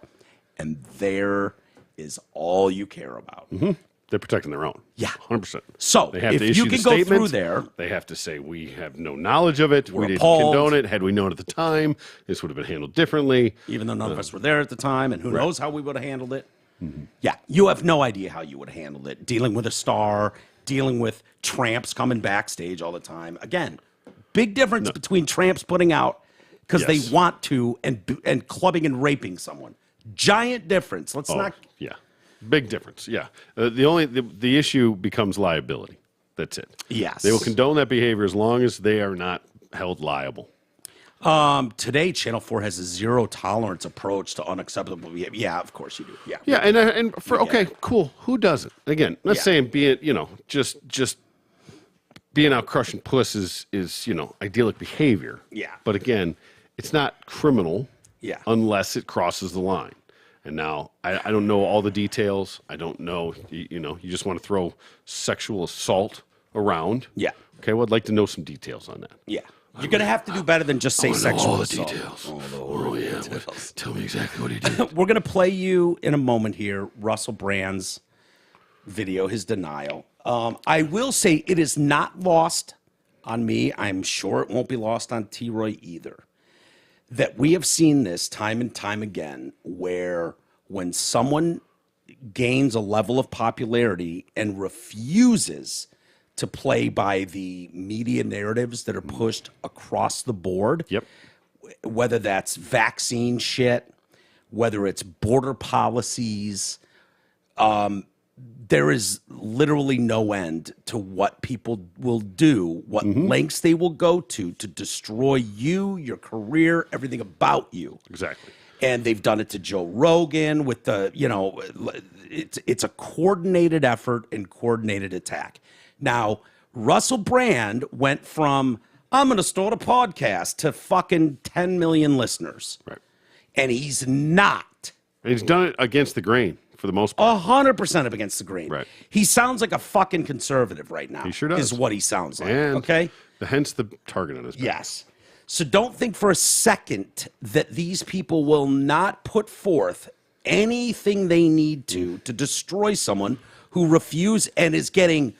And there is all you care about. Mm-hmm. They're protecting their own. Yeah. 100%. So, they have if to you issue can the go through statements. there- They have to say, we have no knowledge of it. We're We didn't appalled. condone it. Had we known at the time, this would have been handled differently. Even though none of us were there at the time, and who knows how we would have handled it. Yeah, you have no idea how you would have handled it. Dealing with a star, dealing with tramps coming backstage all the time. Again, big difference between tramps putting out because Yes. they want to and clubbing and raping someone. Giant difference. Let's not. Yeah. Big difference. Yeah. The issue becomes liability. That's it. Yes. They will condone that behavior as long as they are not held liable. Today, Channel 4 has a zero tolerance approach to unacceptable behavior. Yeah, of course you do. Yeah. Yeah, and for okay, cool. Who doesn't? Again, not Yeah. saying being just being out crushing puss is idyllic behavior. Yeah. But again, it's not criminal. Yeah. Unless it crosses the line. And now I don't know all the details. I don't know. You just want to throw sexual assault around. Yeah. Okay. Well, I'd like to know some details on that. Yeah. You're going to have to do better than just say sexual assault. Tell me exactly what he did. We're going to play you in a moment here Russell Brand's video, his denial. I will say it is not lost on me. I'm sure it won't be lost on T-Roy either. That we have seen this time and time again where when someone gains a level of popularity and refuses to play by the media narratives that are pushed across the board, Yep. whether that's vaccine shit, whether it's border policies, there is literally no end to what people will do, what lengths they will go to destroy you, your career, everything about you. Exactly. And they've done it to Joe Rogan with the, it's a coordinated effort and coordinated attack. Now, Russell Brand went from, I'm going to start a podcast to fucking 10 million listeners. Right. And he's not And he's done it against the grain for the most part. 100% up against the grain. Right. He sounds like a fucking conservative right now. He sure does. Is what he sounds like. And Okay? hence the target on his back. Yes. So don't think for a second that these people will not put forth anything they need to destroy someone who refuse and is getting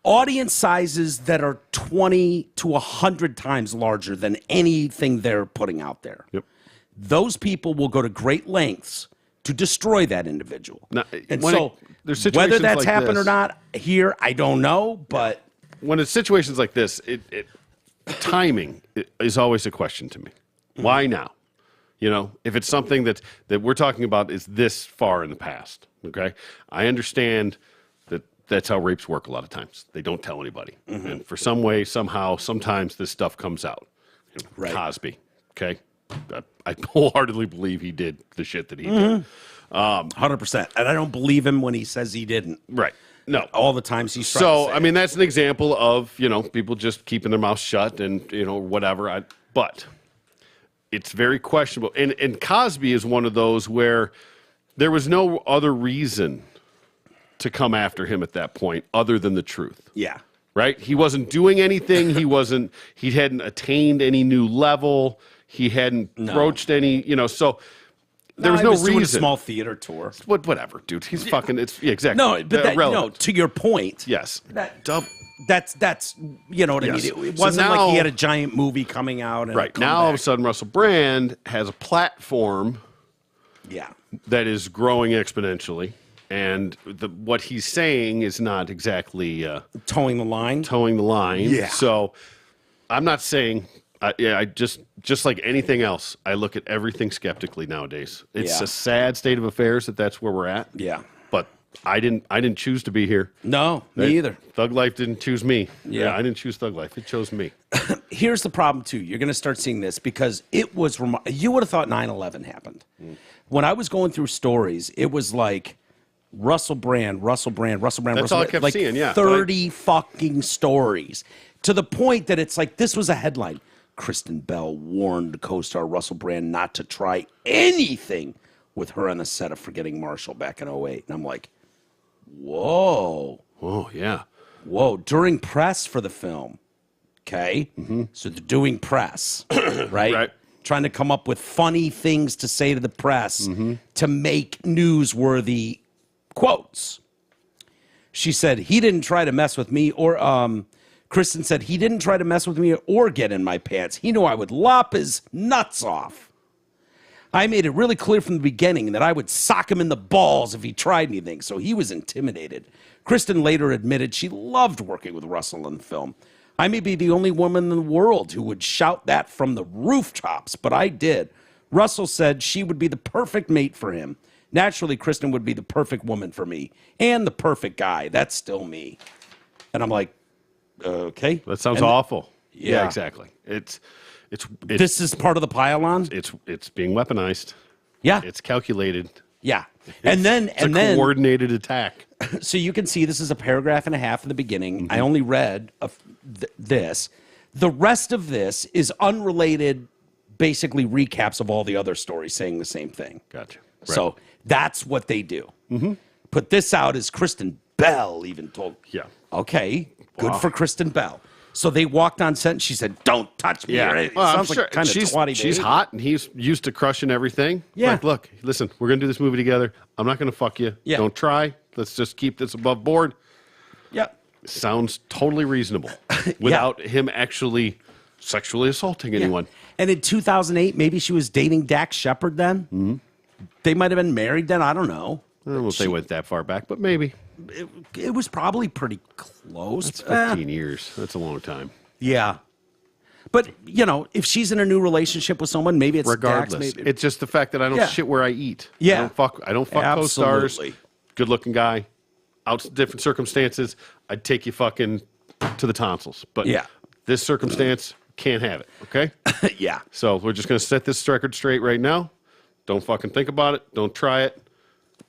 audience sizes that are 20 to 100 times larger than anything they're putting out there. Yep. Those people will go to great lengths to destroy that individual. Now, and when so there's whether situations that's like happened or this- not here, I don't know, but When it's situations like this, timing is always a question to me. Why now? If it's something that we're talking about is this far in the past, okay? I understand that that's how rapes work a lot of times. They don't tell anybody. And for some way, somehow, sometimes this stuff comes out. Right. Cosby, Okay, I wholeheartedly believe he did the shit that he did. 100%. And I don't believe him when he says he didn't. Right. No. All the times he's tried So, to say I mean, that's an example of, people just keeping their mouth shut and, whatever. But it's very questionable. And Cosby is one of those where there was no other reason to come after him at that point other than the truth. Yeah. Right? He wasn't doing anything. He hadn't attained any new level. He hadn't broached any, so there was no reason. Doing a small theater tour. Whatever, dude. He's fucking, exactly. No, but to your point. Yes. That's you know what I mean? It wasn't like he had a giant movie coming out. And right. Now, all of a sudden, Russell Brand has a platform that is growing exponentially. And what he's saying is not exactly towing the line. Yeah. So I'm not saying, I just like anything else, I look at everything skeptically nowadays. It's a sad state of affairs that's where we're at. Yeah. But I didn't choose to be here. No, me either. Thug Life didn't choose me. Yeah. I didn't choose Thug Life. It chose me. Here's the problem, too. You're going to start seeing this because it was, you would have thought 9/11 happened. When I was going through stories, it was like, Russell Brand. That's all I kept seeing, yeah. 30 fucking stories. To the point that it's like, this was a headline. Kristen Bell warned co-star Russell Brand not to try anything with her on the set of Forgetting Marshall back in 2008. And I'm like, whoa. Oh, yeah. Whoa. During press for the film. Okay? Mm-hmm. So they're doing press, right? Right. Trying to come up with funny things to say to the press to make newsworthy quotes. She said, he didn't try to mess with me, or Kristen said, he didn't try to mess with me or get in my pants. He knew I would lop his nuts off. I made it really clear from the beginning that I would sock him in the balls if he tried anything, so he was intimidated. Kristen later admitted she loved working with Russell in the film. I may be the only woman in the world who would shout that from the rooftops, but I did. Russell said she would be the perfect mate for him. Naturally, Kristen would be the perfect woman for me and the perfect guy. That's still me. And I'm like, okay. That sounds awful. Yeah, exactly. It's this is part of the pile-on. It's being weaponized. Yeah, it's calculated. Yeah, and then coordinated attack. So you can see this is a paragraph and a half in the beginning. I only read this. The rest of this is unrelated, basically recaps of all the other stories saying the same thing. Gotcha. Right. So that's what they do. Put this out as Kristen Bell even told. Yeah. Okay, good for Kristen Bell. So they walked on set and she said, don't touch me. Yeah. It Well, I'm sounds sure like kind of twatty. she's hot and he's used to crushing everything. Yeah. Like, look, listen, we're going to do this movie together. I'm not going to fuck you. Yeah. Don't try. Let's just keep this above board. Yeah. Sounds totally reasonable without him actually sexually assaulting anyone. And in 2008, maybe she was dating Dax Shepard then. They might have been married then. I don't know. I don't know if they went that far back, but maybe. It was probably pretty close. That's 15 years. That's a long time. Yeah. But, if she's in a new relationship with someone, maybe it's regardless. Dax, maybe. It's just the fact that I don't shit where I eat. Yeah. I don't fuck co-stars. Good-looking guy. Out different circumstances, I'd take you fucking to the tonsils. But this circumstance, can't have it, okay? Yeah. So we're just going to set this record straight right now. Don't fucking think about it. Don't try it.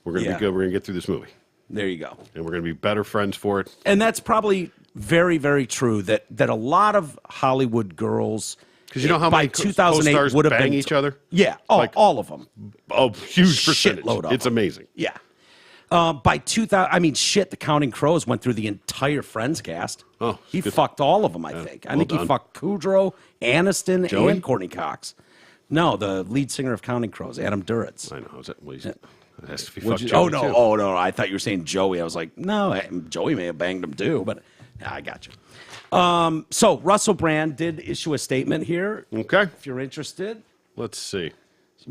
We're going to be good. We're going to get through this movie. There you go. And we're going to be better friends for it. And that's probably very, very true that a lot of Hollywood girls, because you know how by many 2008 co-stars would have bang been each other? Yeah, all of them. A huge percentage. Shitload of it's them. amazing. Yeah. By 2000, the Counting Crows went through the entire Friends cast. Oh, he fucked all of them. I think. I think he fucked Kudrow, Aniston, Joey? and Courtney Cox. No, the lead singer of Counting Crows, Adam Duritz. I know. Is that? Well, it has to be Would fucked. you- Joey, no! too. Oh no! I thought you were saying Joey. I was like, no, Joey may have banged him too, but I got you. So Russell Brand did issue a statement here. Okay. If you're interested, Let's see. you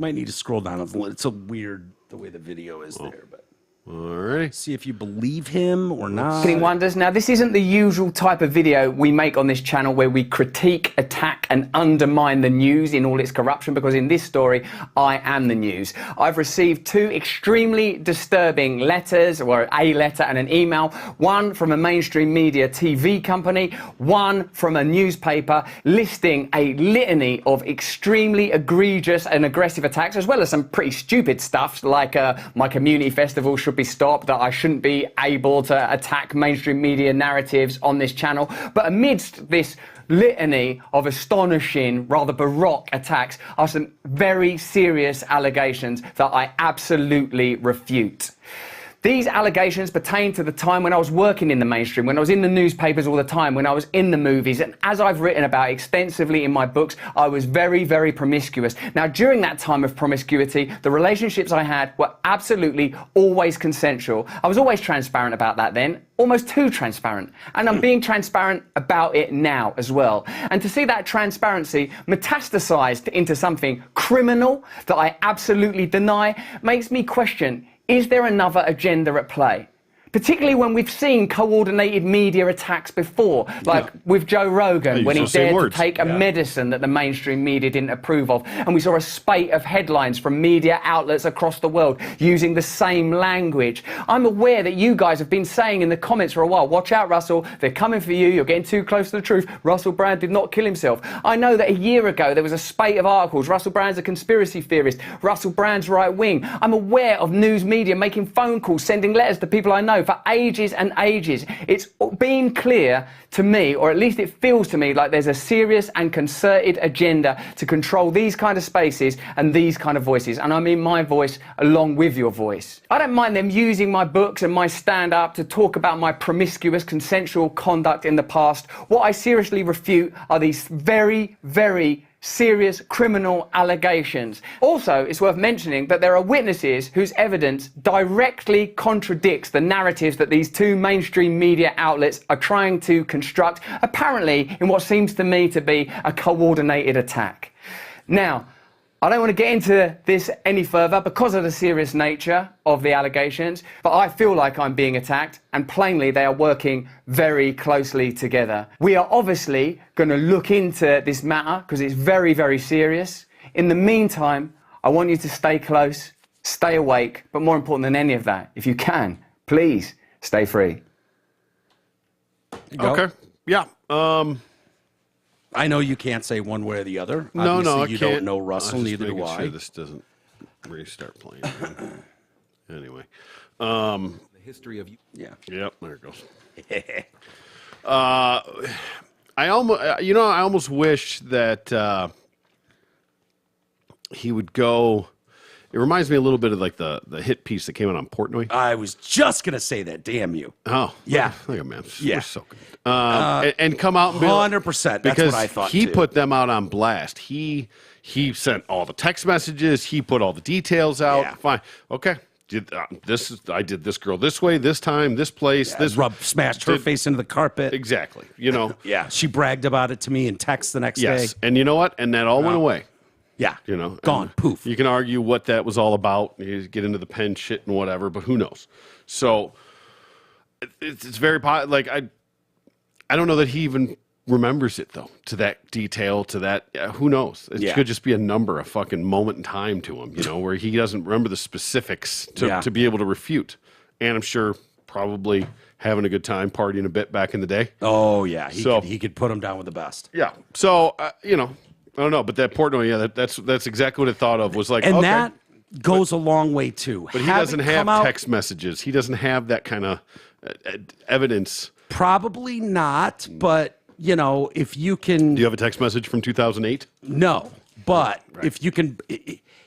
might need to scroll down. It's a weird the way the video is there, but All right. See if you believe him or not. Wonders. Now, this isn't the usual type of video we make on this channel where we critique, attack, and undermine the news in all its corruption, because in this story, I am the news. I've received 2 extremely disturbing letters, or a letter and an email, one from a mainstream media TV company, one from a newspaper, listing a litany of extremely egregious and aggressive attacks, as well as some pretty stupid stuff, like my community festival should be stopped, that I shouldn't be able to attack mainstream media narratives on this channel. But amidst this litany of astonishing, rather baroque attacks are some very serious allegations that I absolutely refute. These allegations pertain to the time when I was working in the mainstream, when I was in the newspapers all the time, when I was in the movies, and as I've written about extensively in my books, I was very, very promiscuous. Now, during that time of promiscuity, the relationships I had were absolutely always consensual. I was always transparent about that then, almost too transparent. And I'm being transparent about it now as well. And to see that transparency metastasized into something criminal that I absolutely deny makes me question, is there another agenda at play? Particularly when we've seen coordinated media attacks before, like with Joe Rogan, when he dared to take a medicine that the mainstream media didn't approve of. And we saw a spate of headlines from media outlets across the world using the same language. I'm aware that you guys have been saying in the comments for a while, watch out, Russell, they're coming for you, you're getting too close to the truth. Russell Brand did not kill himself. I know that a year ago there was a spate of articles, Russell Brand's a conspiracy theorist, Russell Brand's right wing. I'm aware of news media making phone calls, sending letters to people I know for ages and ages. It's been clear to me, or at least it feels to me, like there's a serious and concerted agenda to control these kind of spaces and these kind of voices. And I mean my voice along with your voice. I don't mind them using my books and my stand-up to talk about my promiscuous consensual conduct in the past. What I seriously refute are these very, very serious criminal allegations. Also, it's worth mentioning that there are witnesses whose evidence directly contradicts the narratives that these 2 mainstream media outlets are trying to construct, apparently in what seems to me to be a coordinated attack. Now, I don't want to get into this any further because of the serious nature of the allegations, but I feel like I'm being attacked, and plainly they are working very closely together. We are obviously going to look into this matter because it's very, very serious. In the meantime, I want you to stay close, stay awake, but more important than any of that, if you can, please stay free. Okay. Yeah. I know you can't say one way or the other. No, I you can't. don't know Russell, neither do I. Sure this doesn't restart playing. Anyway, the history of you. Yeah. Yep, there it goes. I almost wish that he would go. It reminds me a little bit of like the hit piece that came out on Portnoy. I was just gonna say that. Damn you. Oh yeah. Look at man. Yeah. We're so good. And come out and be like, 100%. That's what I thought. He too. put them out on blast. He sent all the text messages. He put all the details out. Yeah. Fine. Okay. I did this girl this way, this time, this place, this smashed her face into the carpet. Exactly. You know. Yeah. She bragged about it to me in text the next day. And you know what? And that all went away. Yeah. You know, gone. Poof. You can argue what that was all about. You get into the pen shit and whatever, but who knows? So it's very like I don't know that he even remembers it though, to that detail, to that. Who knows? It could just be a number, a fucking moment in time to him, you know, where he doesn't remember the specifics to be able to refute. And I'm sure probably having a good time, partying a bit back in the day. Oh yeah, he could put him down with the best. Yeah. So you know. I don't know, but that Portnoy, that's exactly what it thought of. Was like, and okay, that goes a long way too. But he doesn't have text messages. He doesn't have that kind of evidence. Probably not, but you know, if you can. Do you have a text message from 2008? No, but if you can,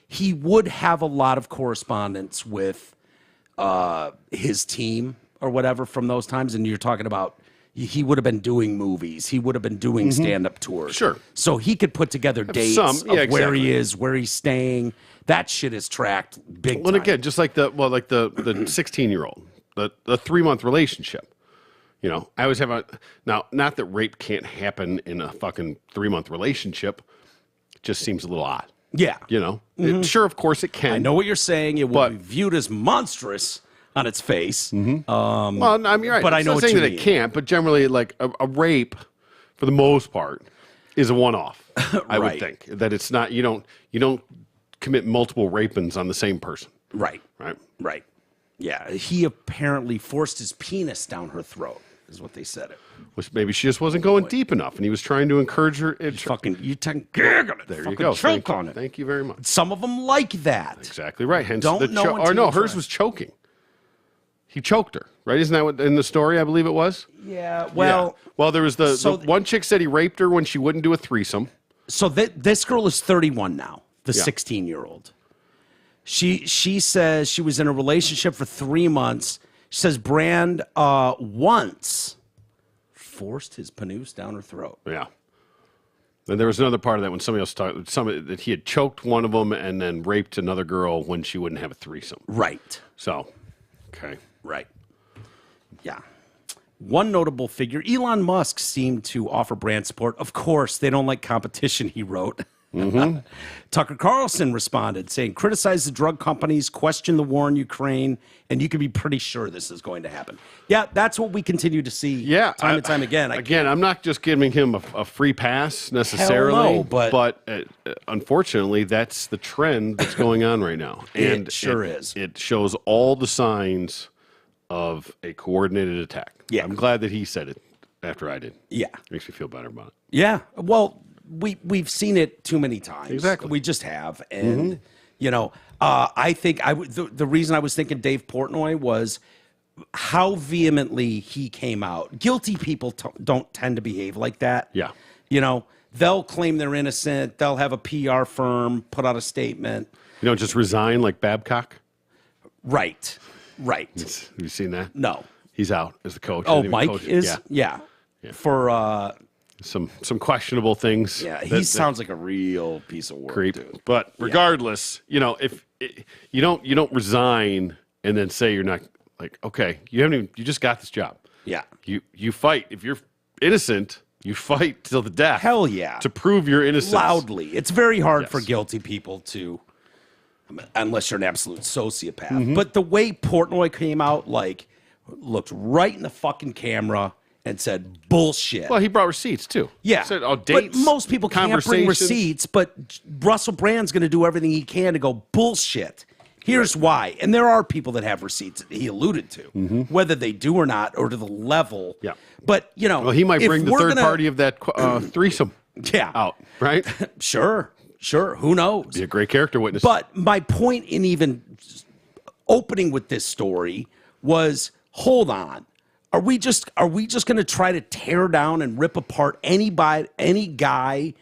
he would have a lot of correspondence with his team or whatever from those times, and you're talking about. He would have been doing movies. He would have been doing stand-up tours. Sure. So he could put together dates of where he is, where he's staying. That shit is tracked big time. Well, again, just like the 16-year-old, the 3-month relationship. You know, I always have now, not that rape can't happen in a fucking 3-month relationship. It just seems a little odd. Yeah. You know? Sure, of course it can. I know what you're saying. It will be viewed as monstrous. on its face. Well, I mean, right. But I know I'm what saying you that mean. it can't, but generally, like a rape, for the most part, is a one-off. I would Right. think that it's not. You don't commit multiple rapings on the same person. Right. Right. Right. Yeah. He apparently forced his penis down her throat, is what they said. Which maybe she just wasn't going deep enough, and he was trying to encourage her. Fucking, you gag on it. There you Fucking go. choke on it. Thank you very much. Some of them like that. Exactly right. Hence Don't the know until or no, you hers try. was choking. He choked her, right? Isn't that what in the story? I believe it was. Yeah. Well. Yeah. Well, there was the so- one chick said he raped her when she wouldn't do a threesome. So this girl is 31 now. The Yeah. 16-year-old. She says she was in a relationship for 3 months. She says Brand once forced his panus down her throat. Yeah. And there was another part of that when somebody else talked, that he had choked one of them and then raped another girl when she wouldn't have a threesome. Right. So, okay. Right. Yeah. One notable figure, Elon Musk seemed to offer Brand support. Of course, they don't like competition, he wrote. Tucker Carlson responded, saying, criticize the drug companies, question the war in Ukraine, and you can be pretty sure this is going to happen. Yeah, that's what we continue to see time and time again. Again, I'm not just giving him a free pass necessarily, no, but unfortunately, that's the trend that's going on right now. And It sure is. It shows all the signs of a coordinated attack. Yeah. I'm glad that he said it after I did. Yeah. Makes me feel better about it. Yeah. Well, we've seen it too many times. Exactly. We just have. And, I think the reason I was thinking Dave Portnoy was how vehemently he came out. Guilty people don't tend to behave like that. Yeah. They'll claim they're innocent. They'll have a PR firm put out a statement. You don't just resign like Babcock. Right. Have you seen that? No. He's out as the coach. Oh, Didn't even Mike coach. is? Yeah. For, some questionable things. yeah, he that sounds like a real piece of work, creep. dude. But regardless, if you don't resign and then say you're not, like, okay, you just got this job. Yeah. You fight. If you're innocent, you fight till the death. Hell yeah. To prove your innocence. Loudly. It's very hard Yes. for guilty people to, unless you're an absolute sociopath. But the way Portnoy came out, looked right in the fucking camera and said bullshit. Well, he brought receipts too. Yeah, Said, oh, but dates, most people can't bring conversations. receipts. But Russell Brand's going to do everything he can to go bullshit. Here's why, and there are people that have receipts that he alluded to, whether they do or not, or to the level. Yeah. But Well, he might if bring the we're third gonna- party of that threesome Yeah, out, right? Sure. Who knows? Be a great character witness. But my point in even opening with this story was, hold on. Are we just going to try to tear down and rip apart any guy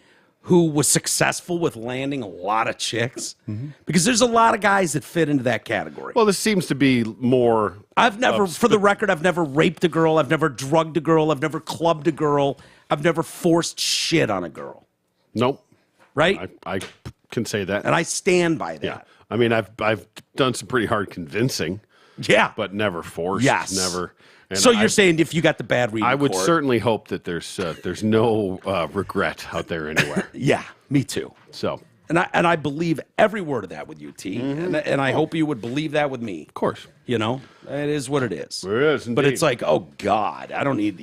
who was successful with landing a lot of chicks? Because there's a lot of guys that fit into that category. well, this seems to be more. I've never, for the record, I've never raped a girl. I've never drugged a girl. I've never clubbed a girl. I've never forced shit on a girl. Nope. Right? I can say that. And I stand by that. Yeah. I mean, I've done some pretty hard convincing, Yeah. but never forced. Yes. Never. And So you're saying if you got the bad read, I in would court- certainly hope that there's no regret out there anywhere. Yeah, me too. So, And I believe every word of that with you, T. And I hope you would believe that with me. of course. It is what it is. It is, But indeed. it's like, oh God, I don't need.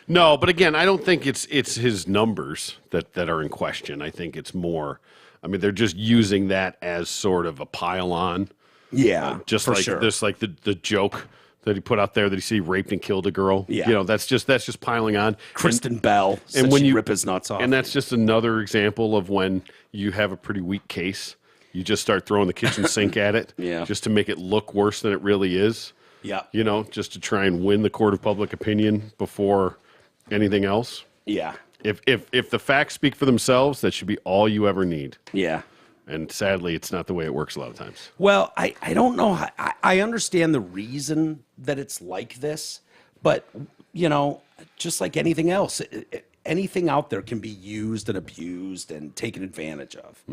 No, but again, I don't think it's his numbers that are in question. I think it's more. I mean, they're just using that as sort of a pile on. Yeah, Just for like sure. this, like the joke that he put out there that he said he raped and killed a girl. Yeah. That's just piling on. Kristen Bell said and when she'd you rip his nuts off. And that's just another example of when you have a pretty weak case. You just start throwing the kitchen sink at it, Yeah. just to make it look worse than it really is. Yeah. Just to try and win the court of public opinion before anything else. Yeah, If the facts speak for themselves, that should be all you ever need. yeah. And sadly, it's not the way it works a lot of times. Well, I don't know. I understand the reason that it's like this, but just like anything else, anything out there can be used and abused and taken advantage of.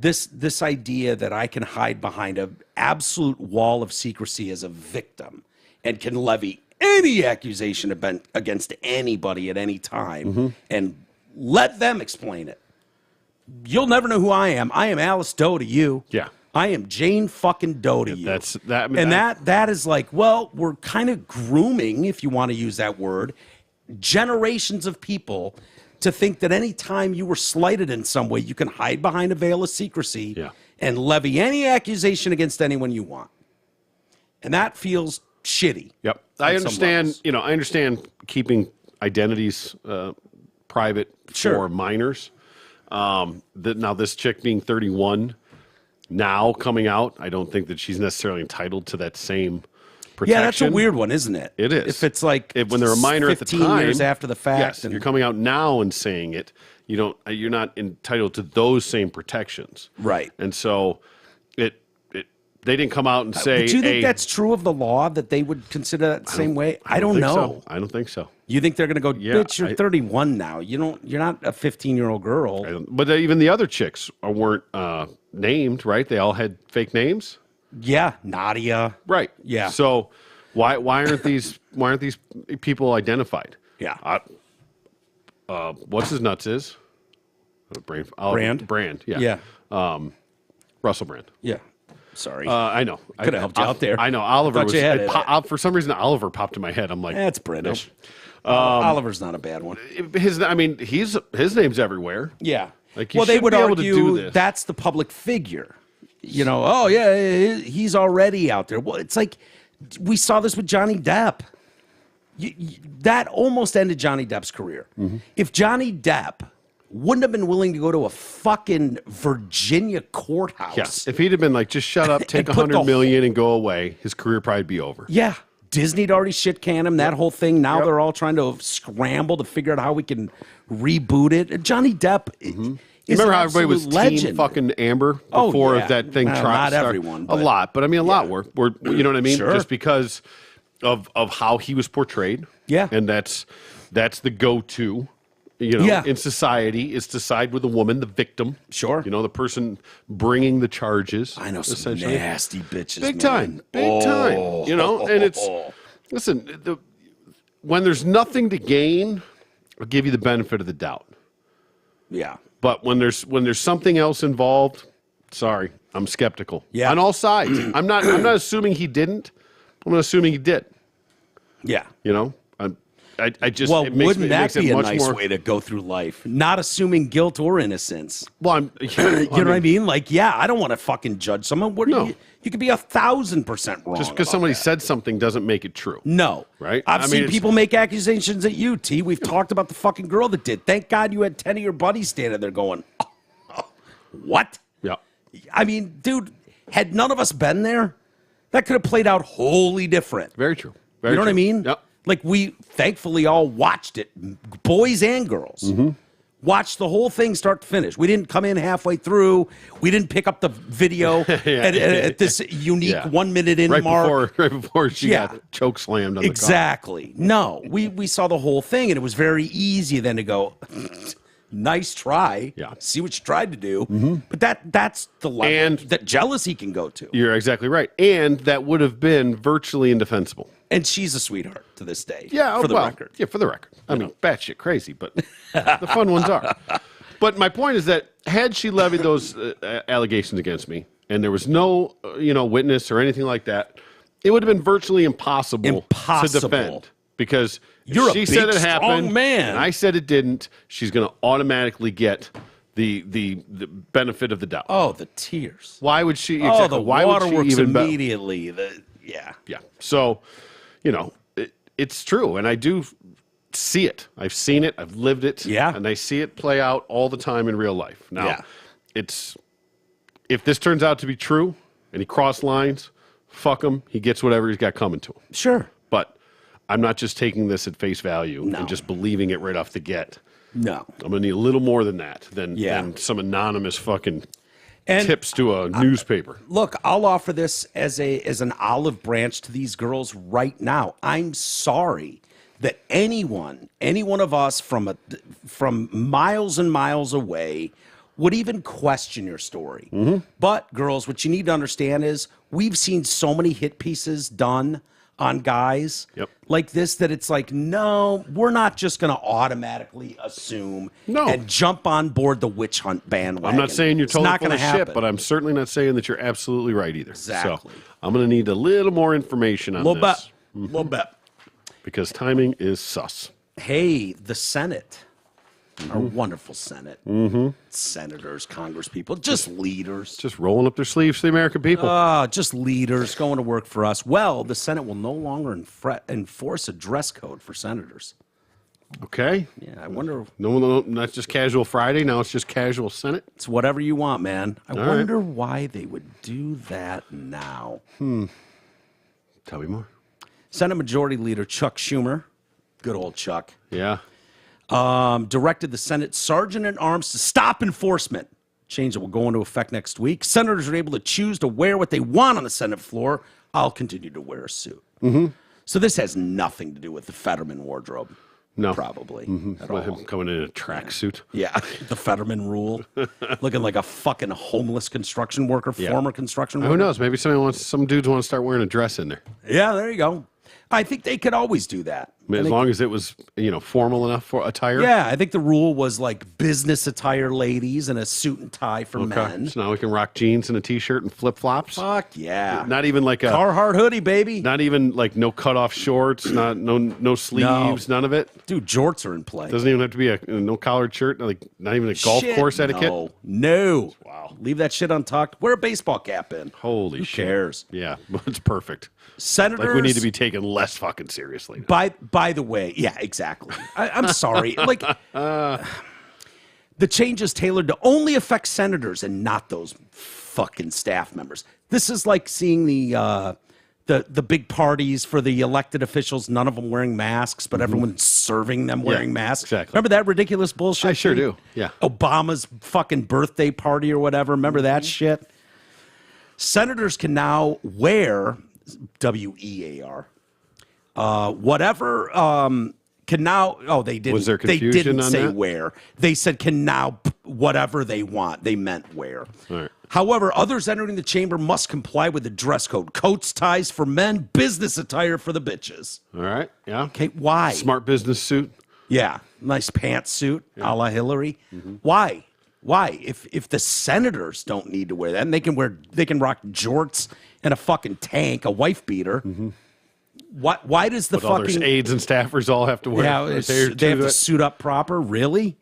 This idea that I can hide behind an absolute wall of secrecy as a victim and can levy any accusation against anybody at any time and let them explain it. You'll never know who I am. I am Alice Doe to you. Yeah. I am Jane fucking Doe to you. That is like, well, we're kind of grooming, if you want to use that word, generations of people to think that any time you were slighted in some way, you can hide behind a veil of secrecy and levy any accusation against anyone you want. And that feels shitty. Yep. I understand, I understand keeping identities private for minors. Now this chick being 31 now coming out, I don't think that she's necessarily entitled to that same protection. Yeah, that's a weird one, isn't it? It is. If it's like when they're a minor at the time, 15 years after the fact. Yes, if you're coming out now and saying it, you're not entitled to those same protections. Right. And so they didn't come out and say, do you think that's true of the law, that they would consider that the same way? I don't know. So. I don't think so. You think they're going to go, bitch, you're 31 now. You're not a 15-year-old girl. But even the other chicks weren't named, right? They all had fake names. Yeah, Nadia. Right. Yeah. So why aren't these people identified? Yeah. What's his nuts is? Brand. Brand. Yeah. Yeah. Russell Brand. Yeah. Sorry. I know. Could have helped you out there. I know. Oliver was. For some reason, Oliver popped in my head. I'm like, that's British. Oliver's not a bad one. His name's everywhere. Yeah. Like, they would able to do argue this. That's the public figure. Oh yeah, he's already out there. Well, it's like we saw this with Johnny Depp. That almost ended Johnny Depp's career. Mm-hmm. If Johnny Depp wouldn't have been willing to go to a fucking Virginia courthouse. Yeah. If he'd have been like, just shut up, take $100 million and go away, his career probably would be over. Yeah. Disney'd already shit canned him, that whole thing. Now they're all trying to scramble to figure out how we can reboot it. Johnny Depp is remember how everybody was legend. team fucking Amber before that thing not everyone. A lot, but I mean a lot were you know what I mean? Sure. Just because of how he was portrayed. Yeah. And that's the go-to. In society, is to side with the woman, the victim. Sure. The person bringing the charges. I know some nasty bitches, Big time. And it's, listen, when there's nothing to gain, I'll give you the benefit of the doubt. Yeah. But when there's something else involved, sorry, I'm skeptical. Yeah. On all sides. I'm not assuming he didn't. I'm assuming he did. Yeah. I just wouldn't that be a nice way to go through life? Not assuming guilt or innocence. Well, you know what I mean? Like, I don't want to fucking judge someone. You could be 1,000% wrong. Just because somebody said something doesn't make it true. No. Right? I've seen people make accusations at you, T. We've talked about the fucking girl that did. Thank God you had 10 of your buddies standing there going, what? Yeah. I mean, dude, had none of us been there, that could have played out wholly different. Very true. You know what I mean? Yep. Like, we thankfully all watched it, boys and girls. Watched the whole thing start to finish. We didn't come in halfway through. We didn't pick up the video at this unique 1 minute in mark. Right before she got choke slammed on the car. No, we saw the whole thing, and it was very easy then to go, nice try. Yeah. See what you tried to do. But that's the level that jealousy can go to. You're exactly right. And that would have been virtually indefensible. And she's a sweetheart to this day. Yeah, for the record. Yeah, for the record. I mean, batshit crazy, but the fun ones are. But my point is that had she levied those allegations against me, and there was no, witness or anything like that, it would have been virtually impossible to defend. Because she said it happened, man. and I said it didn't, she's going to automatically get the benefit of the doubt. Oh, the tears. Why would she? Exactly. Oh, the why waterworks would she even immediately. Yeah. So, it's true, and I do see it. I've seen it. I've lived it. Yeah. And I see it play out all the time in real life. Now, if this turns out to be true, and he crossed lines, fuck him. He gets whatever he's got coming to him. Sure. But I'm not just taking this at face value and just believing it right off the get. No. I'm going to need a little more than that, than some anonymous fucking tips to a newspaper. Look, I'll offer this as an olive branch to these girls right now. I'm sorry that any one of us from miles and miles away would even question your story. But girls, what you need to understand is we've seen so many hit pieces done on guys like this that it's like, no, we're not just going to automatically assume and jump on board the witch hunt bandwagon. I'm not saying you're totally full of happen. shit, but I'm certainly not saying that you're absolutely right either. Exactly. So I'm going to need a little more information on this. Little bit. Because timing is sus. Hey, the Senate. Our wonderful Senate. Senators, congresspeople, just leaders. Just rolling up their sleeves for the American people. Just leaders going to work for us. Well, the Senate will no longer enforce a dress code for senators. Okay. Yeah, I wonder. No, not just casual Friday. Now it's just casual Senate. It's whatever you want, man. I wonder why they would do that now. Tell me more. Senate Majority Leader Chuck Schumer, good old Chuck. Yeah. Directed the Senate Sergeant at Arms to stop enforcement. Change that will go into effect next week. Senators are able to choose to wear what they want on the Senate floor. I'll continue to wear a suit. So this has nothing to do with the Fetterman wardrobe. No. Probably. At all. Him coming in a tracksuit. Yeah, the Fetterman rule. Looking like a fucking homeless construction worker, former construction worker. Who knows? Maybe some dudes want to start wearing a dress in there. Yeah, there you go. I think they could always do that. As long as it was, formal enough for attire. Yeah, I think the rule was like business attire ladies and a suit and tie for men. So now we can rock jeans and a t-shirt and flip-flops. Fuck yeah. Not even like a Carhartt hoodie, baby. Not even like no cutoff shorts, no sleeves, none of it. Dude, jorts are in play. Doesn't even have to be a no collared shirt, like not even a golf course etiquette. No. Wow. Leave that shit untucked. Wear a baseball cap in. Holy Who shit. cares? Yeah, it's perfect. Senators. Like we need to be taken less fucking seriously. By the way, yeah, exactly. I'm sorry. Like the change is tailored to only affect senators and not those fucking staff members. This is like seeing the big parties for the elected officials, none of them wearing masks, but everyone's serving them wearing masks. Exactly. Remember that ridiculous bullshit? I sure do. Yeah. Obama's fucking birthday party or whatever. Remember that shit? Senators can now wear WEAR. Whatever can now. Oh, they didn't. Was there confusion They didn't on say that? where. They said can now whatever they want. They meant where. All right. However, others entering the chamber must comply with the dress code: coats, ties for men, business attire for the bitches. All right. Yeah. Okay, why? Smart business suit. Yeah, nice pantsuit, a la Hillary. Why? Why? If the senators don't need to wear that, and they can rock jorts and a fucking tank, a wife beater. Why does the But all their aides and staffers all have to wear? they have to suit up proper? Really?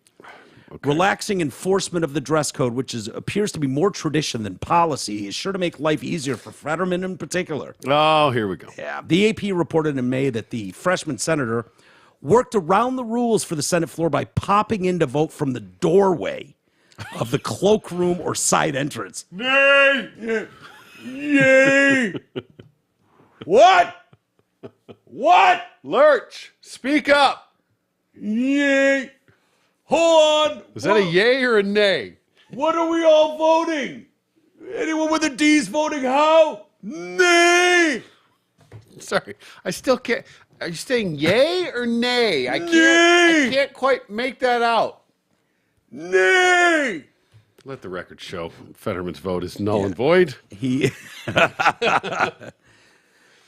Okay. Relaxing enforcement of the dress code, which appears to be more tradition than policy, is sure to make life easier for Fetterman in particular. Oh, here we go. Yeah. The AP reported in May that the freshman senator worked around the rules for the Senate floor by popping in to vote from the doorway of the cloakroom or side entrance. Nay! Yay! What? What? Lurch, speak up. Yay! Hold on. Is that a yay or a nay? What are we all voting? Anyone with a D's voting how? Nay! Sorry, I still can't. Are you saying yay or nay? I can't quite make that out. Nay! Let the record show Fetterman's vote is null and void.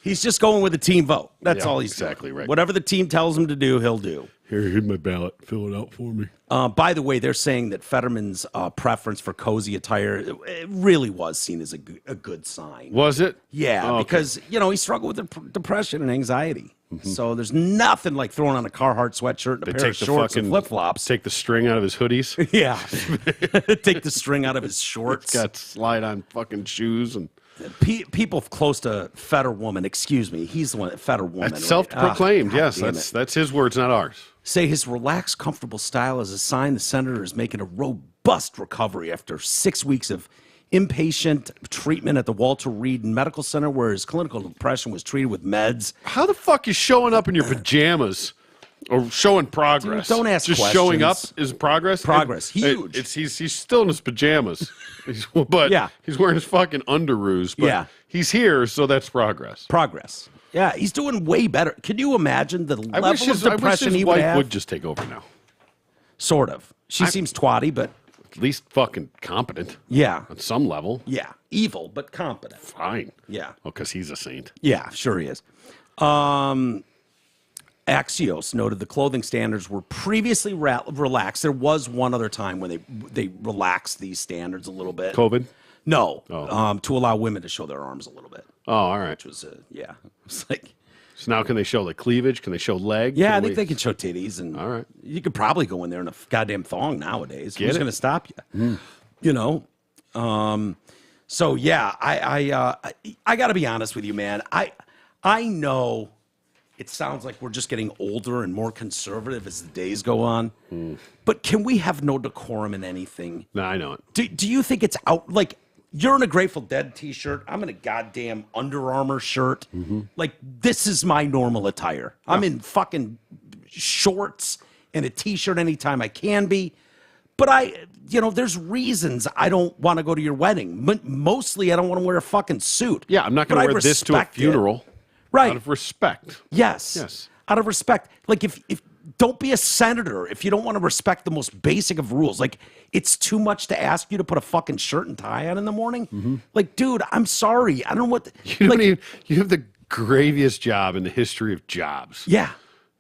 He's just going with a team vote. That's Yeah, all he's exactly doing. right. Whatever the team tells him to do, he'll do. Here's my ballot. Fill it out for me. By the way, they're saying that Fetterman's preference for cozy attire it really was seen as a good sign. Was it? Yeah, Oh, okay. because, he struggled with depression and anxiety. So there's nothing like throwing on a Carhartt sweatshirt and a pair of shorts and flip-flops. Take the string out of his hoodies. Yeah. Take the string out of his shorts. Got slide-on fucking shoes and. People close to Fetterwoman, excuse me, he's the one that Fetterwoman. That's self-proclaimed. God Yes, damn it. that's his words, not ours. Say his relaxed, comfortable style is a sign the senator is making a robust recovery after 6 weeks of inpatient treatment at the Walter Reed Medical Center, where his clinical depression was treated with meds. How the fuck is showing up in your pajamas or showing progress? Dude, don't ask Just questions. showing up is progress. Progress. And Huge. He's still in his pajamas, but Yeah. he's wearing his fucking underoos. But Yeah. he's here, so that's progress. Progress. Yeah, he's doing way better. Can you imagine the I level wish his, of depression he would wife have? would just take over now. Sort of. She seems twatty, but At least fucking competent yeah. on some level. Yeah. Evil, but competent. Fine. Yeah. Well, because he's a saint. Yeah, sure he is. Axios noted the clothing standards were previously relaxed. There was one other time when they relaxed these standards a little bit. COVID? No, to allow women to show their arms a little bit. Oh, all right. Which was, it's like... So now can they show like cleavage? Can they show leg? Yeah, I think they can show titties. And all right. You could probably go in there in a goddamn thong nowadays. Get Who's it? going to stop you? You know? So, yeah, I got to be honest with you, man. I know it sounds like we're just getting older and more conservative as the days go on. But can we have no decorum in anything? No, I know it. Do you think it's out? Like, you're in a Grateful Dead t-shirt. I'm in a goddamn Under Armour shirt. Like, this is my normal attire. I'm in fucking shorts and a t-shirt anytime I can be. But there's reasons I don't want to go to your wedding. Mostly, I don't want to wear a fucking suit. Yeah, I'm not going to wear this to a funeral. Right. Out of respect. Yes. Out of respect. Like, if don't be a senator if you don't want to respect the most basic of rules. Like, it's too much to ask you to put a fucking shirt and tie on in the morning. Like, dude, I'm sorry. I don't know what... You have the graviest job in the history of jobs. Yeah.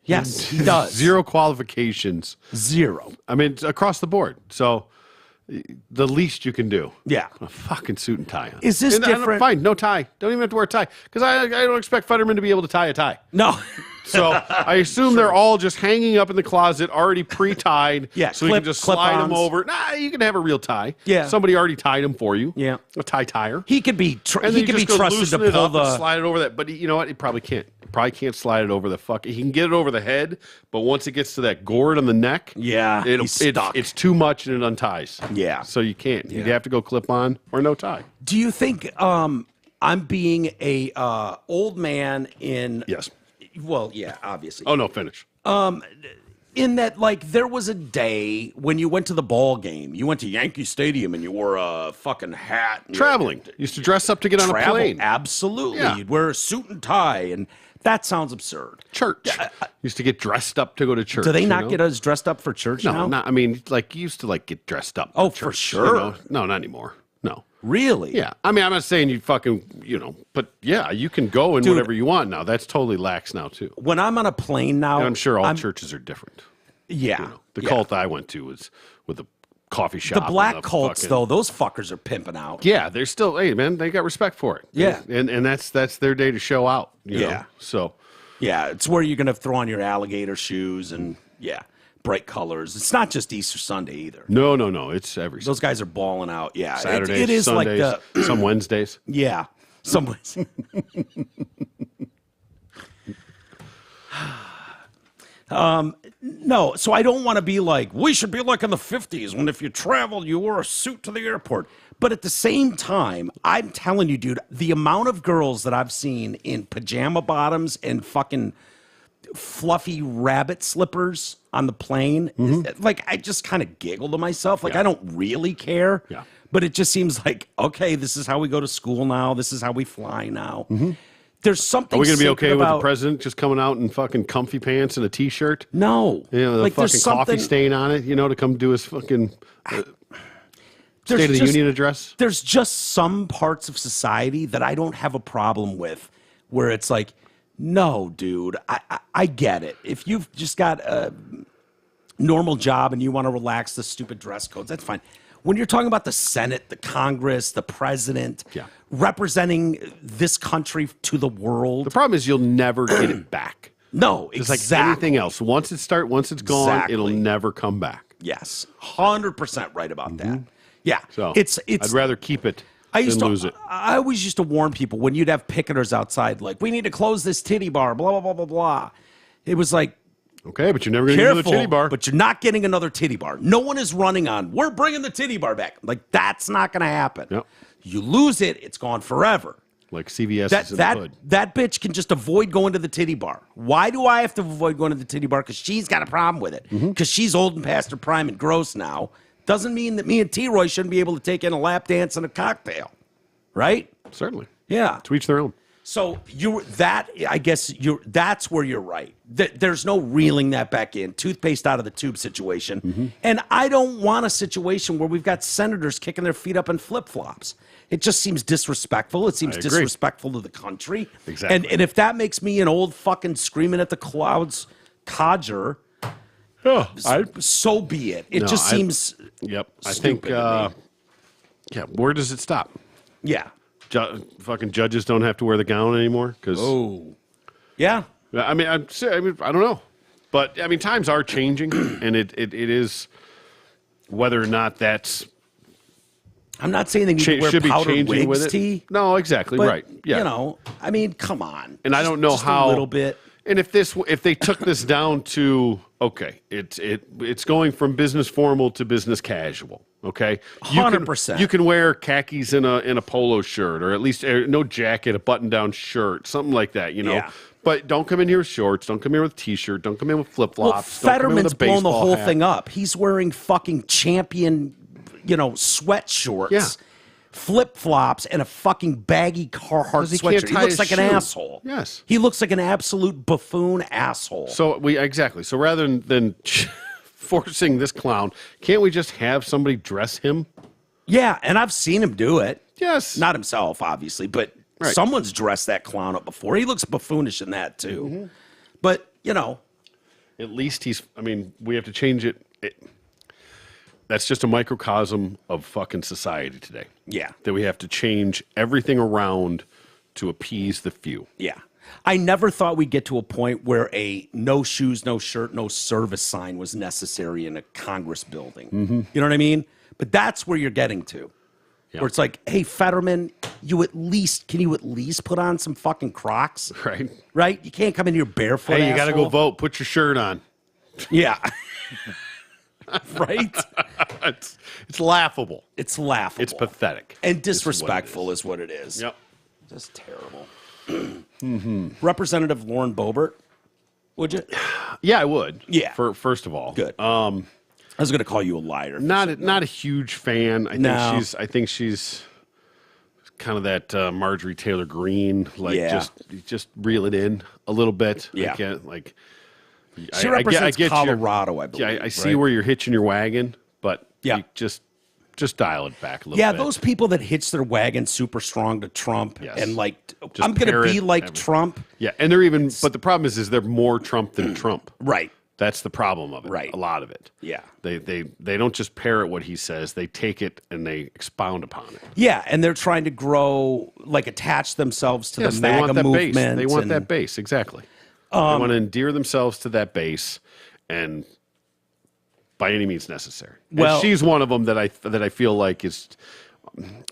Yes, he does. Zero qualifications. Zero. I mean, across the board. So... the least you can do. Yeah. A fucking suit and tie on. Is this different? Fine, no tie. Don't even have to wear a tie. Because I don't expect Fetterman to be able to tie a tie. No. So I assume they're all just hanging up in the closet, already pre-tied. Yeah, so you can just slide them over. Nah, you can have a real tie. Yeah. Somebody already tied them for you. Yeah. A tie tire. He could be And then he could you be just go trusted loosen to it pull up and the... slide it over that. But you know what? He probably can't. Probably can't slide it over the fuck. He can get it over the head, but once it gets to that gourd on the neck, Yeah, he's stuck. it's too much and it unties. Yeah. So you can't. You'd Yeah. have to go clip on or no tie. Do you think I'm being a old man in... Yes. Well, yeah, obviously. Oh no, finish. In that, like, there was a day when you went to the ball game. You went to Yankee Stadium and you wore a fucking hat. And Traveling. Used to dress up to get on a plane. Absolutely. Yeah. You'd wear a suit and tie, and that sounds absurd. Church. Used to get dressed up to go to church. Do they not you know? get us dressed up for church now? No, not. I mean, like you used to like get dressed up. Oh, for for church, sure. you know? No, not anymore. No. Really? Yeah. I mean, I'm not saying you fucking, but yeah, you can go in whatever you want now. That's totally lax now too. When I'm on a plane now, And I'm sure all churches are different. Yeah. The cult I went to was with a coffee shop. The and black a cults, fucking- though, those fuckers are pimping out. Yeah, they're still. Hey, man, they got respect for it. Yeah. and that's their day to show out. You know? Yeah. So. Yeah, it's where you're going to throw on your alligator shoes and, bright colors. It's not just Easter Sunday either. No. It's every Those guys are balling out. Yeah, Saturdays, it is Sundays, like the some Wednesdays. yeah, some ways. No, so I don't want to be like, we should be like in the 50s when if you traveled, you wore a suit to the airport. But at the same time, I'm telling you, dude, the amount of girls that I've seen in pajama bottoms and fucking fluffy rabbit slippers on the plane, like, I just kind of giggle to myself. Like, I don't really care. Yeah. But it just seems like, okay, this is how we go to school now. This is how we fly now. There's something. Are we going to be sacred okay with the about- president just coming out in fucking comfy pants and a t-shirt? No. You know, the like, fucking there's coffee something- stain on it, to come do his fucking There's State of the just- Union address? There's just some parts of society that I don't have a problem with where it's like, no, dude, I get it. If you've just got a normal job and you want to relax the stupid dress codes, that's fine. When you're talking about the Senate, the Congress, the president, representing this country to the world. The problem is you'll never get it back. No, It's exactly. like anything else. Once it's gone, Exactly. it'll never come back. Yes, 100% right about that. Yeah, So it's. I'd rather keep it I used than to. lose it. I always used to warn people when you'd have picketers outside, like, we need to close this titty bar, blah blah blah blah blah. It was like, Okay, but you're never going to get another careful, titty bar. but you're not getting another titty bar. No one is running on, we're bringing the titty bar back. Like, that's not going to happen. Yep. You lose it, it's gone forever. Like CVS That is in the hood. that bitch can just avoid going to the titty bar. Why do I have to avoid going to the titty bar? Because she's got a problem with it. Because she's old and past her prime and gross now. Doesn't mean that me and T. Roy shouldn't be able to take in a lap dance and a cocktail. Right? Certainly. Yeah. To each their own. So that's where you're right. There's no reeling that back in. Toothpaste out of the tube situation. Mm-hmm. And I don't want a situation where we've got senators kicking their feet up in flip-flops. It just seems disrespectful. It seems disrespectful to the country. Exactly. And if that makes me an old fucking screaming at the clouds codger, so be it. It just seems I think, where does it stop? Yeah. Fucking judges don't have to wear the gown anymore? Yeah. I mean, I don't know. But, I mean, times are changing, and it is whether or not that's... I'm not saying they need to wear should be powdered changing wigs, with it. T. No, exactly, But, right. Yeah. You know, I mean, come on. And I don't know how... a little bit. And if they took this down to, okay, it's going from business formal to business casual, okay? 100%. You can wear khakis in a polo shirt, or at least no jacket, a button-down shirt, something like that, you know? Yeah. But don't come in here with shorts. Don't come in with a T-shirt. Don't come in with flip-flops. Well, Fetterman's blown the whole hat. thing up. He's wearing fucking champion, sweatshorts. Yeah. Flip-flops and a fucking baggy Carhartt he can't sweatshirt. He tie looks his like an shoe. asshole. Yes. He looks like an absolute buffoon asshole. So So rather than forcing this clown, can't we just have somebody dress him? Yeah, and I've seen him do it. Yes. Not himself, obviously, but someone's dressed that clown up before. He looks buffoonish in that, too. Mm-hmm. But, At least we have to change it. That's just a microcosm of fucking society today. Yeah. That we have to change everything around to appease the few. Yeah. I never thought we'd get to a point where a no shoes, no shirt, no service sign was necessary in a Congress building. Mm-hmm. You know what I mean? But that's where you're getting to. Yeah. Where it's like, hey, Fetterman, can you at least put on some fucking Crocs? Right. Right? You can't come in here barefoot. Hey, you got to go asshole. vote. Put your shirt on. Yeah. Right? It's laughable. It's laughable. It's pathetic. And disrespectful is what it is. Yep. Just terrible. Representative Lauren Boebert, would you? Yeah, I would. Yeah. First of all. Good. I was going to call you a liar. Not a huge fan. I think she's kind of that Marjorie Taylor Greene, just reel it in a little bit. Yeah. She represents get Colorado, I believe. I see where you're hitching your wagon, but Yeah. you just dial it back a little bit. Yeah, those people that hitch their wagon super strong to Trump Yes. and Just I'm going to be parrot like everything. Trump. Yeah, and but the problem is they're more Trump than Trump. Right. That's the problem of it. Right. A lot of it. Yeah. They don't just parrot what he says. They take it and they expound upon it. Yeah, and they're trying to grow, attach themselves to the they MAGA want that movement. base. They want and- that base, exactly. They want to endear themselves to that base, and by any means necessary. Well- and she's one of them that I feel like is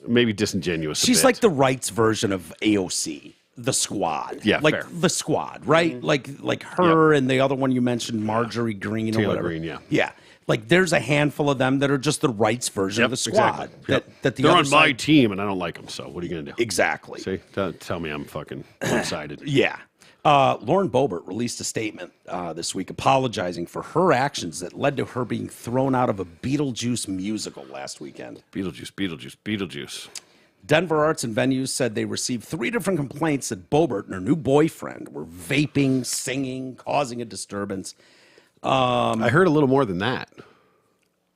maybe disingenuous. She's a bit. like the rights version of AOC, the Squad. Yeah, like fair. the Squad, right? Like her and the other one you mentioned, Marjorie Greene or Taylor whatever. Greene, yeah. Yeah. Like there's a handful of them that are just the rights version of the Squad. Exactly. That the They're other on my side- team, and I don't like them. So what are you gonna do? Exactly. See, tell me I'm fucking one-sided. Yeah. Lauren Boebert released a statement this week apologizing for her actions that led to her being thrown out of a Beetlejuice musical last weekend. Beetlejuice. Denver Arts and Venues said they received 3 different complaints that Boebert and her new boyfriend were vaping, singing, causing a disturbance. I heard a little more than that.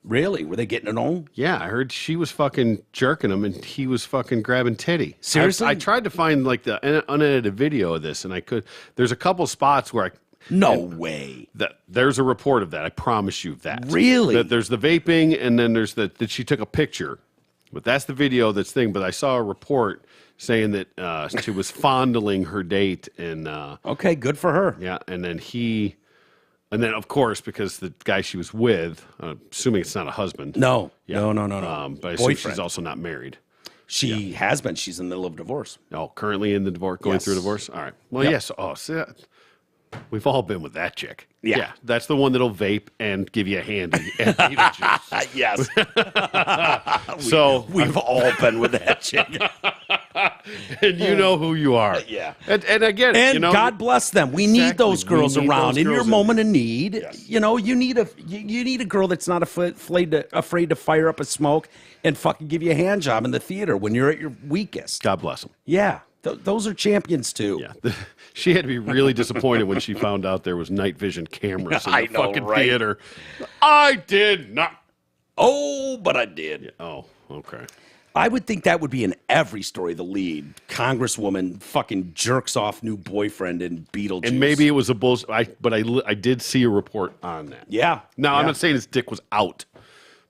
Really? Were they getting it on? Yeah, I heard she was fucking jerking him and he was fucking grabbing titty. Seriously? I tried to find the unedited video of this, and I could. There's a couple spots where No way. there's a report of that. I promise you that. Really? That there's the vaping, and then there's that she took a picture. But that's the video that's thing. But I saw a report saying that she was fondling her date, and Okay, good for her. yeah, and then of course, because the guy she was with, assuming it's not a husband. No. Yeah. No. But I assume she's Boyfriend. also not married. She has been. She's in the middle of divorce. Oh, currently in the divorce, going Yes. through a divorce. All right. Well, Yep. yes. Oh, see, we've all been with that chick. Yeah. That's the one that'll vape and give you a handy at Beetlejuice. Yes. So We've all been with that chick. and you know who you are. Yeah. And I get it. And you know, God bless them. We need Exactly. those girls We need around those in your girls in moment of need. Yes. You know, you need a girl that's not afraid to fire up a smoke and fucking give you a hand job in the theater when you're at your weakest. God bless them. Yeah, Those are champions too. Yeah. She had to be really disappointed when she found out there was night vision cameras in the fucking theater. I did not. Oh, but I did. Yeah. Oh, okay. I would think that would be in every story. The lead congresswoman fucking jerks off new boyfriend in Beetlejuice. And maybe it was a bullshit. But I did see a report on that. Yeah. Now, yeah. I'm not saying his dick was out.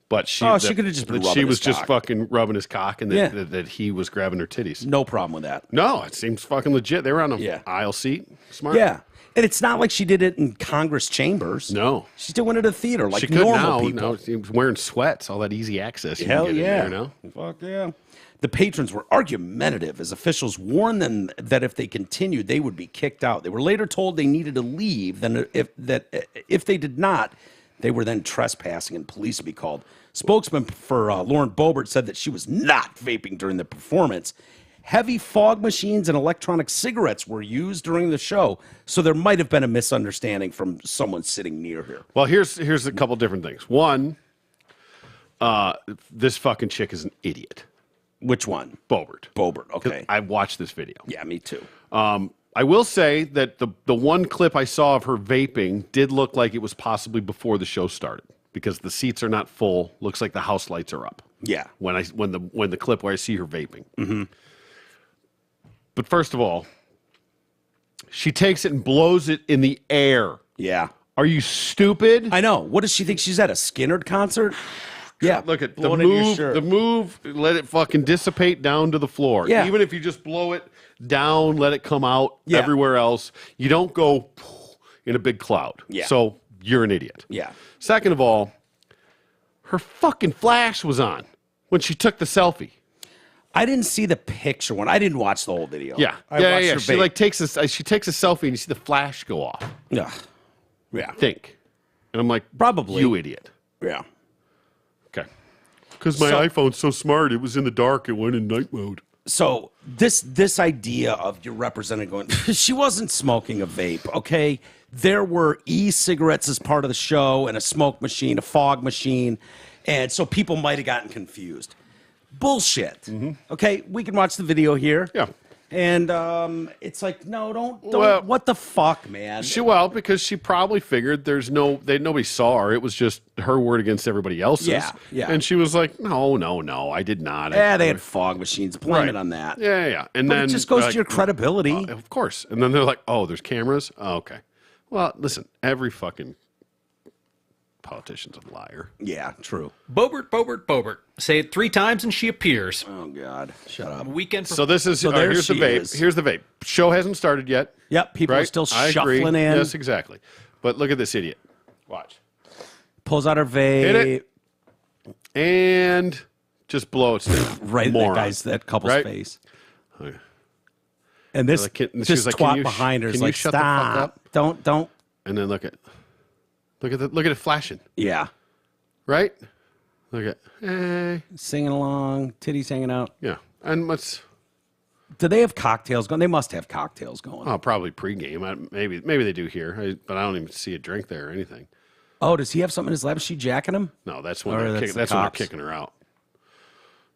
But she she could have just been rubbing she was his just cock. fucking rubbing his cock and that he was grabbing her titties. No problem with that. No, it seems fucking legit. They were on an aisle seat. Smart. Yeah. And it's not like she did it in Congress chambers. No. She's doing it at a theater like She could normal now. people. Now she was wearing sweats, all that easy access. You Hell can get yeah. in there now. Fuck yeah. The patrons were argumentative as officials warned them that if they continued, they would be kicked out. They were later told they needed to leave. If they did not, they were then trespassing and police would be called. Spokesman for Lauren Boebert said that she was not vaping during the performance. Heavy fog machines and electronic cigarettes were used during the show, so there might have been a misunderstanding from someone sitting near her. Well, here's a couple different things. One, this fucking chick is an idiot. Which one? Boebert. Boebert, okay. I watched this video. Yeah, me too. I will say that the one clip I saw of her vaping did look like it was possibly before the show started because the seats are not full. Looks like the house lights are up. Yeah. When the clip where I see her vaping. Mm-hmm. But first of all, she takes it and blows it in the air. Yeah. Are you stupid? I know. What does she think she's at, a Skinner concert? Yeah. Look at the Blow it into your move. shirt. The move. Let it fucking dissipate down to the floor. Yeah. Even if you just blow it down, let it come out Yeah. everywhere else. You don't go in a big cloud. Yeah. So you're an idiot. Yeah. Second of all, her fucking flash was on when she took the selfie. I didn't see the picture one. I didn't watch the whole video. Yeah. I watched her She vape. like takes a selfie and you see the flash go off. Yeah. Yeah. Think. And I'm like, Probably. you idiot. Yeah. Okay. Because my iPhone's so smart, it was in the dark. It went in night mode. So this idea of your representative going, she wasn't smoking a vape, okay? There were e-cigarettes as part of the show and a smoke machine, a fog machine, and so people might have gotten confused. Bullshit. Mm-hmm. Okay, we can watch the video here. Yeah. And it's like, no, don't. Well, what the fuck, man? Because she probably figured nobody saw her. It was just her word against everybody else's. Yeah, yeah. And she was like, no, I did not. Yeah, they had fog machines. Blame it on that. Yeah. And But then it just goes like, to your credibility. Of course. And then they're like, oh, there's cameras? Oh, okay. Well, listen, every fucking politician's a liar. Yeah, true. Boebert. Say it 3 times and she appears. Oh, God. Shut up. Weekend. So this is, there here's the she vape. is. Here's the vape. Show hasn't started yet. Yep, people are right? still I shuffling agree. in. Yes, exactly. But look at this idiot. Watch. Pulls out her vape. Hit it. And just blow it down. Right in that couple's Right? face. Okay. And this, Like, she was this like, twat "Can you behind her is can you like, shut the fuck stop. up?" Don't. And then look at it flashing. Yeah. Right? Look at, hey. Singing along, titties hanging out. Yeah. And what's, Do they have cocktails going? They must have cocktails going. oh, probably pregame. Maybe they do here, but I don't even see a drink there or anything. Oh, does he have something in his lap? Is she jacking him? No, that's when Or they're that's the that's when they're cops. kicking her out.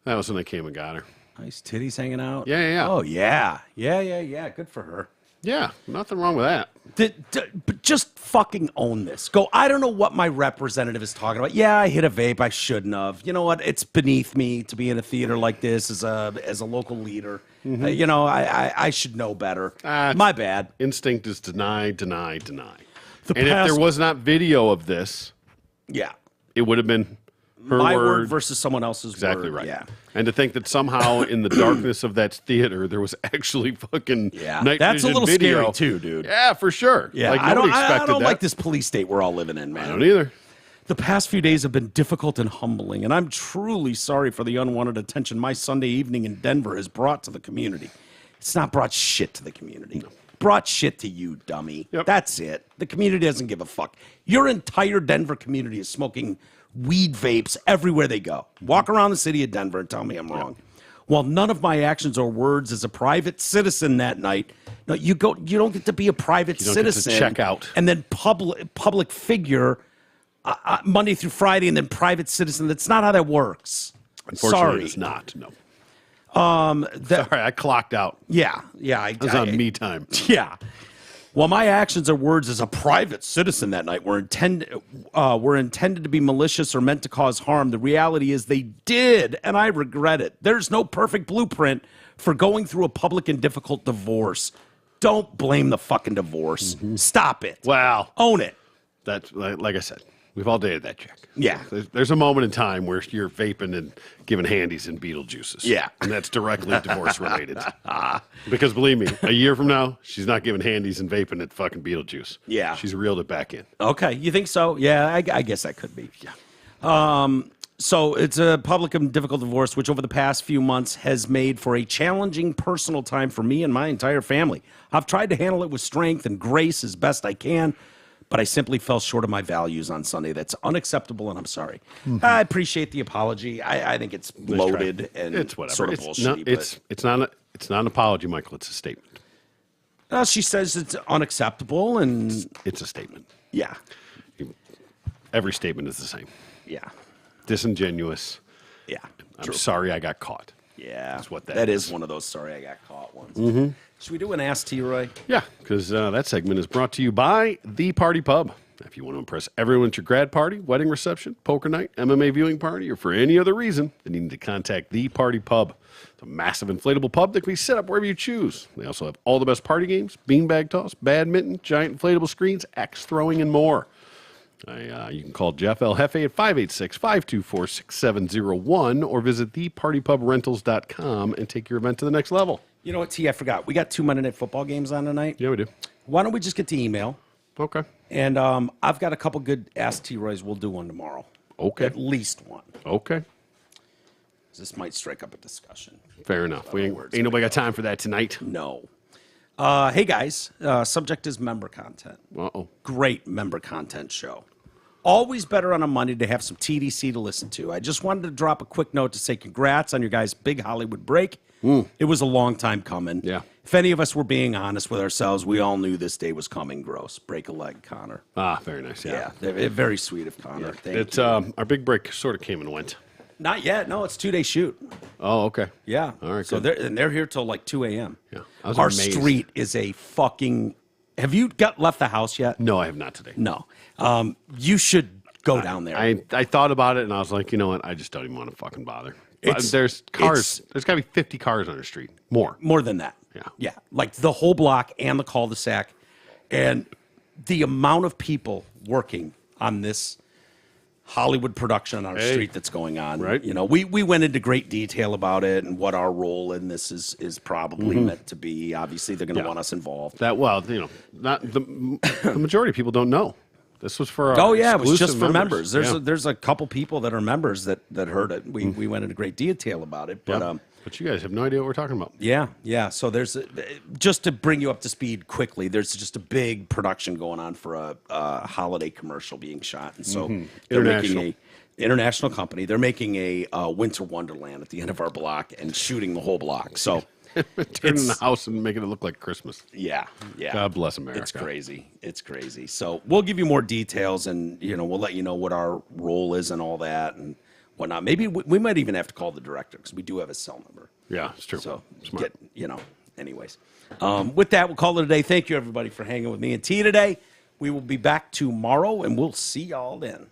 That was when they came and got her. Nice titties hanging out. Yeah. Oh, yeah. Yeah. Good for her. Yeah, nothing wrong with that. But just fucking own this. Go, I don't know what my representative is talking about. Yeah, I hit a vape. I shouldn't have. You know what? It's beneath me to be in a theater like this as a local leader. Mm-hmm. You know, I should know better. My bad. Instinct is deny. And The if past- there was not video of this, Yeah. it would have been her My word word versus someone else's Exactly word. right. Yeah. And to think that somehow in the darkness of that theater there was actually fucking night That's a vision little video. scary too, dude. Yeah, for sure. Yeah, like, I nobody don't expected that. like this police state we're all living in, man. I don't either. The past few days have been difficult and humbling, and I'm truly sorry for the unwanted attention my Sunday evening in Denver has brought to the community. It's not brought shit to the community. No. Brought shit to you, dummy. Yep. That's it. The community doesn't give a fuck. Your entire Denver community is smoking weed vapes everywhere they go. Walk around the city of Denver and tell me I'm wrong. While none of my actions or words as a private citizen that night, no, you don't get to be a private You don't get to citizen. check out. And then public figure Monday through Friday and then private citizen. That's not how that works. Unfortunately, Sorry. it's not. No. Sorry, I clocked out. Yeah. I was on me time. Yeah. Well, my actions or words as a private citizen that night were intended to be malicious or meant to cause harm. The reality is they did, and I regret it. There's no perfect blueprint for going through a public and difficult divorce. Don't blame the fucking divorce. Stop it. Wow. Own it. That's like I said. We've all dated that chick. Yeah. There's a moment in time where you're vaping and giving handies and Beetlejuices. Yeah. And that's directly divorce related. Because believe me, a year from now, she's not giving handies and vaping at fucking Beetlejuice. Yeah. She's reeled it back in. Okay. You think so? Yeah, I guess that could be. Yeah. So it's a public and difficult divorce, which over the past few months has made for a challenging personal time for me and my entire family. I've tried to handle it with strength and grace as best I can, but I simply fell short of my values on Sunday. That's unacceptable, and I'm sorry. I appreciate the apology. I think it's loaded and it's whatever. sort of bullshit. It's not an apology, Michael. It's a statement. She says it's unacceptable, and It's a statement. yeah, Every statement is the same. yeah, Disingenuous. yeah. I'm sorry I got caught. Yeah, That's what that that is. is one of those sorry I got caught ones. Should we do an Ask T, Roy? Yeah, because that segment is brought to you by The Party Pub. If you want to impress everyone at your grad party, wedding reception, poker night, MMA viewing party, or for any other reason, then you need to contact The Party Pub. It's a massive inflatable pub that can be set up wherever you choose. They also have all the best party games, beanbag toss, badminton, giant inflatable screens, axe throwing, and more. You can call Jeff El Jefe at 586-524-6701 or visit thepartypubrentals.com and take your event to the next level. You know what, T? I forgot. We got 2 Monday Night Football games on tonight. Yeah, we do. Why don't we just get the email? Okay. And I've got a couple good Ask T Roys. We'll do one tomorrow. Okay. At least one. Okay. This might strike up a discussion. Fair enough. We ain't words nobody got time for that tonight. No. Hey, guys. Subject is member content. Uh-oh. Great member content show. Always better on a Monday to have some TDC to listen to. I just wanted to drop a quick note to say congrats on your guys' big Hollywood break. It was a long time coming. Yeah. If any of us were being honest with ourselves, we all knew this day was coming. Gross. Break a leg, Connor. Ah, very nice. Yeah. Very sweet of Connor. Thank It's you. our big break sort of came and went. Not yet. No, it's 2-day shoot. Oh, okay. Yeah. All right, So good. they're here till like 2 a.m. Yeah. I was Our amazed. street is a fucking. Have you left the house yet? No, I have not today. No. You should go down there. I thought about it and I was like, you know what? I just don't even want to fucking bother. There's cars. There's got to be 50 cars on the street. More than that. Yeah. Yeah. Like the whole block and the cul-de-sac. And the amount of people working on this Hollywood production on our street that's going on. Right. You know, we went into great detail about it and what our role in this is probably meant to be. Obviously, they're going to want us involved. Not the majority of people don't know. This was for Oh yeah, it was just for members. members. There's a couple people that are members that heard it. We went into great detail about it, but But you guys have no idea what we're talking about. yeah. So there's just to bring you up to speed quickly. There's just a big production going on for a holiday commercial being shot, and so they're making a international company. They're making a winter wonderland at the end of our block and shooting the whole block. So. Turning the house and making it look like Christmas. Yeah. God bless America. It's crazy. So we'll give you more details, and we'll let you know what our role is and all that and whatnot. Maybe we might even have to call the director because we do have his cell number. Yeah, it's true. So Smart. anyways. With that, we'll call it a day. Thank you everybody for hanging with me and T today. We will be back tomorrow, and we'll see y'all then.